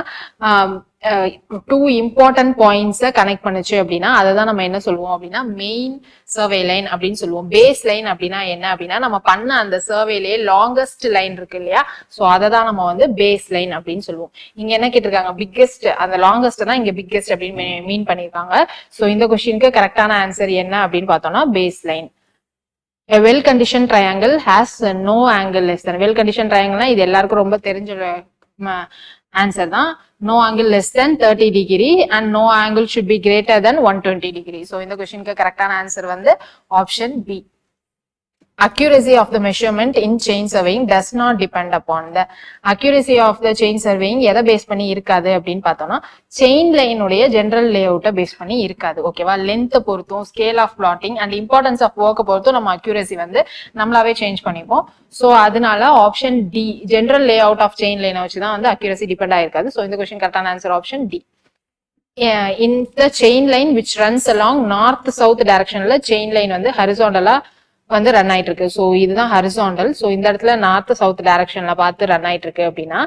டூ இம்பார்ட்டன்ட் பாயிண்ட்ஸை கனெக்ட் பண்ணுச்சு அப்படின்னா அதை தான் நம்ம என்ன சொல்லுவோம் அப்படின்னா மெயின் சர்வே லைன் அப்படின்னு சொல்லுவோம். பேஸ் லைன் அப்படின்னா என்ன அப்படின்னா நம்ம பண்ண அந்த சர்வேலேயே லாங்கஸ்ட் லைன் இருக்கு இல்லையா, ஸோ அதை தான் நம்ம வந்து பேஸ் லைன் அப்படின்னு சொல்லுவோம். இங்க என்ன கேட்டிருக்காங்க, பிக்கெஸ்ட், அந்த லாங்கஸ்ட் தான் இங்க பிக்கெஸ்ட் அப்படின்னு மீன் பண்ணிருக்காங்க. ஸோ இந்த கொஸ்டினுக்கு கரெக்டான ஆன்சர் என்ன அப்படின்னு பார்த்தோம்னா base line. A well conditioned triangle has no angle less than. well conditioned triangle இது எல்லாருக்கும் ரொம்ப தெரிஞ்ச ஆன்சர் தான். no angle less than 30 degree and no angle should be greater than 120 degree. So இந்த கொஸ்டினுக்கு கரெக்டான ஆன்சர் வந்து option B. accuracy of the measurement in chain surveying does not depend upon the accuracy of the chain surveying. எதை base பண்ணி இருக்காது அப்படின்னு பார்த்தோம்னா chain லைனுடைய ஜெனரல் லேஅவுட்டை பேஸ் பண்ணி இருக்காது. ஓகேவா, லென்த்தை பொறுத்தும், scale of plotting and importance of ஒர்க்கை பொறுத்தும் நம்ம அக்யூரசி வந்து நம்மளாவே சேஞ்ச் பண்ணிப்போம். ஸோ அதனால option D, general layout of chain லைனை வச்சு தான் வந்து அக்யூரசி டிபெண்ட் ஆயிருக்காது. ஸோ இந்த கொஸ்டின் கரெக்டான answer option D. in the chain line which runs along north south directionல செயின் லைன் வந்து ஹரிசாண்டலா வந்து ரன் ஆயிட்டு இருக்கு. ஸோ இதுதான் ஹரிசாண்டல். ஸோ இந்த இடத்துல நார்த் சவுத் டைரக்ஷன்ல பார்த்து ரன் ஆயிட்டு இருக்கு அப்படின்னா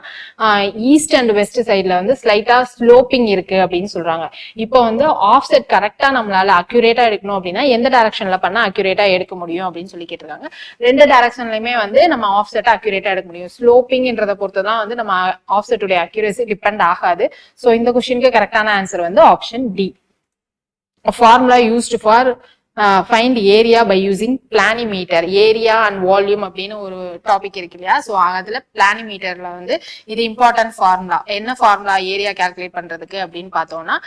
ஈஸ்ட் அண்ட் வெஸ்ட் சைட்ல வந்து ஸ்லைட்டா ஸ்லோப்பிங் இருக்கு அப்படின்னு சொல்றாங்க. இப்போ வந்து ஆஃப் செட் கரெக்டா நம்மளால அக்யூரேட்டா எடுக்கணும் அப்படின்னா எந்த டைரக்ஷன்ல பண்ணா அக்யூரேட்டா எடுக்க முடியும் அப்படின்னு சொல்லி கேட்டிருக்காங்க. ரெண்டு டைரக்ஷன்லயுமே வந்து நம்ம ஆஃப் செட்டா அக்யூரேட்டா எடுக்க முடியும். ஸ்லோப்பிங்ன்றத பொறுத்து தான் வந்து நம்ம ஆஃப் செட்டுடைய அக்யூரேசி டிபெண்ட் ஆகாது. ஸோ இந்த கொஸ்டினுக்கு கரெக்டான ஆன்சர் வந்து option D. Formula used for find area by using planimeter. Area and volume அப்படின்னு ஒரு டாபிக் இருக்கு இல்லையா, ஸோ அதுல பிளானிமீட்டர்ல வந்து இது இம்பார்ட்டன்ட் ஃபார்முலா. என்ன ஃபார்முலா ஏரியா கால்குலேட் பண்றதுக்கு அப்படின்னு பார்த்தோம்னா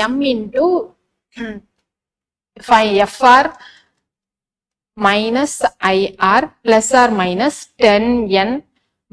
m into FR minus IR plus R minus 10n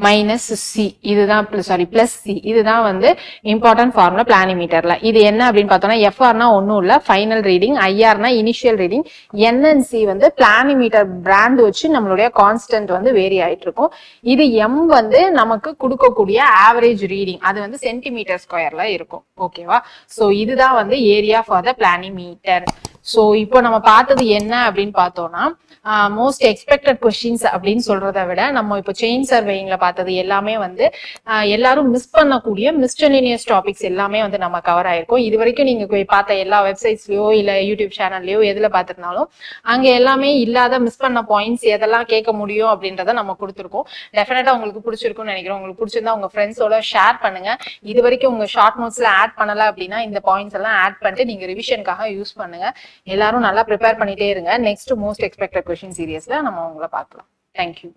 minus C, இதுதான் பிளஸ் சி, இதுதான் வந்து இம்பார்ட்டன்ட் ஃபார்முலா பிளானிமீட்டர்ல. இது என்ன அப்படின்னு பார்த்தோம்னா எஃப்ஆர்னா ஒன்றும் இல்லை final reading, ஐஆர்னா initial reading, NNC வந்து பிளானிமீட்டர் பிராண்ட் வச்சு நம்மளுடைய கான்ஸ்டன்ட் வந்து வேரி ஆயிட்டு இருக்கும். இது எம் வந்து நமக்கு கொடுக்கக்கூடிய ஆவரேஜ் ரீடிங், அது வந்து சென்டிமீட்டர் ஸ்கொயர்ல இருக்கும். ஓகேவா, ஸோ இதுதான் வந்து ஏரியா ஃபார் த பிளானிமீட்டர். ஸோ இப்போ நம்ம பார்த்தது என்ன அப்படின்னு பார்த்தோம்னா மோஸ்ட் எக்ஸ்பெக்டட் கொஸ்டின்ஸ் அப்படின்னு சொல்றதை விட நம்ம இப்போ செயின் சர்வேயிங்ல பார்த்தது எல்லாமே வந்து எல்லாரும் மிஸ் பண்ணக்கூடிய மிஸ்டெலினியஸ் டாபிக்ஸ் எல்லாமே வந்து நம்ம கவர் ஆயிருக்கும். இது வரைக்கும் நீங்க பார்த்த எல்லா வெப்சைட்ஸ்லயோ இல்ல யூடியூப் சேனல்லையோ எதுல பார்த்திருந்தாலும் அங்க எல்லாமே இல்லாத மிஸ் பண்ண பாயிண்ட்ஸ் எதெல்லாம் கேட்க முடியும் அப்படின்றத நம்ம கொடுத்துருக்கோம். டெஃபினட்டா உங்களுக்கு பிடிச்சிருக்கும்னு நினைக்கிறோம். உங்களுக்கு பிடிச்சிருந்தா உங்க ஃப்ரெண்ட்ஸோட ஷேர் பண்ணுங்க. இது வரைக்கும் உங்க ஷார்ட் நோட்ஸ்ல ஆட் பண்ணல அப்படின்னா இந்த பாயிண்ட்ஸ் எல்லாம் ஆட் பண்ணிட்டு நீங்க ரிவிஷனுக்காக யூஸ் பண்ணுங்க. எல்லாரும் நல்லா ப்ரிப்பேர் பண்ணிட்டே இருங்க. நெக்ஸ்ட் மோஸ்ட் எக்ஸ்பெக்டட் கொஸ்டின் சீரியஸ்ல நம்ம உங்களை பார்க்கலாம். தேங்க்யூ.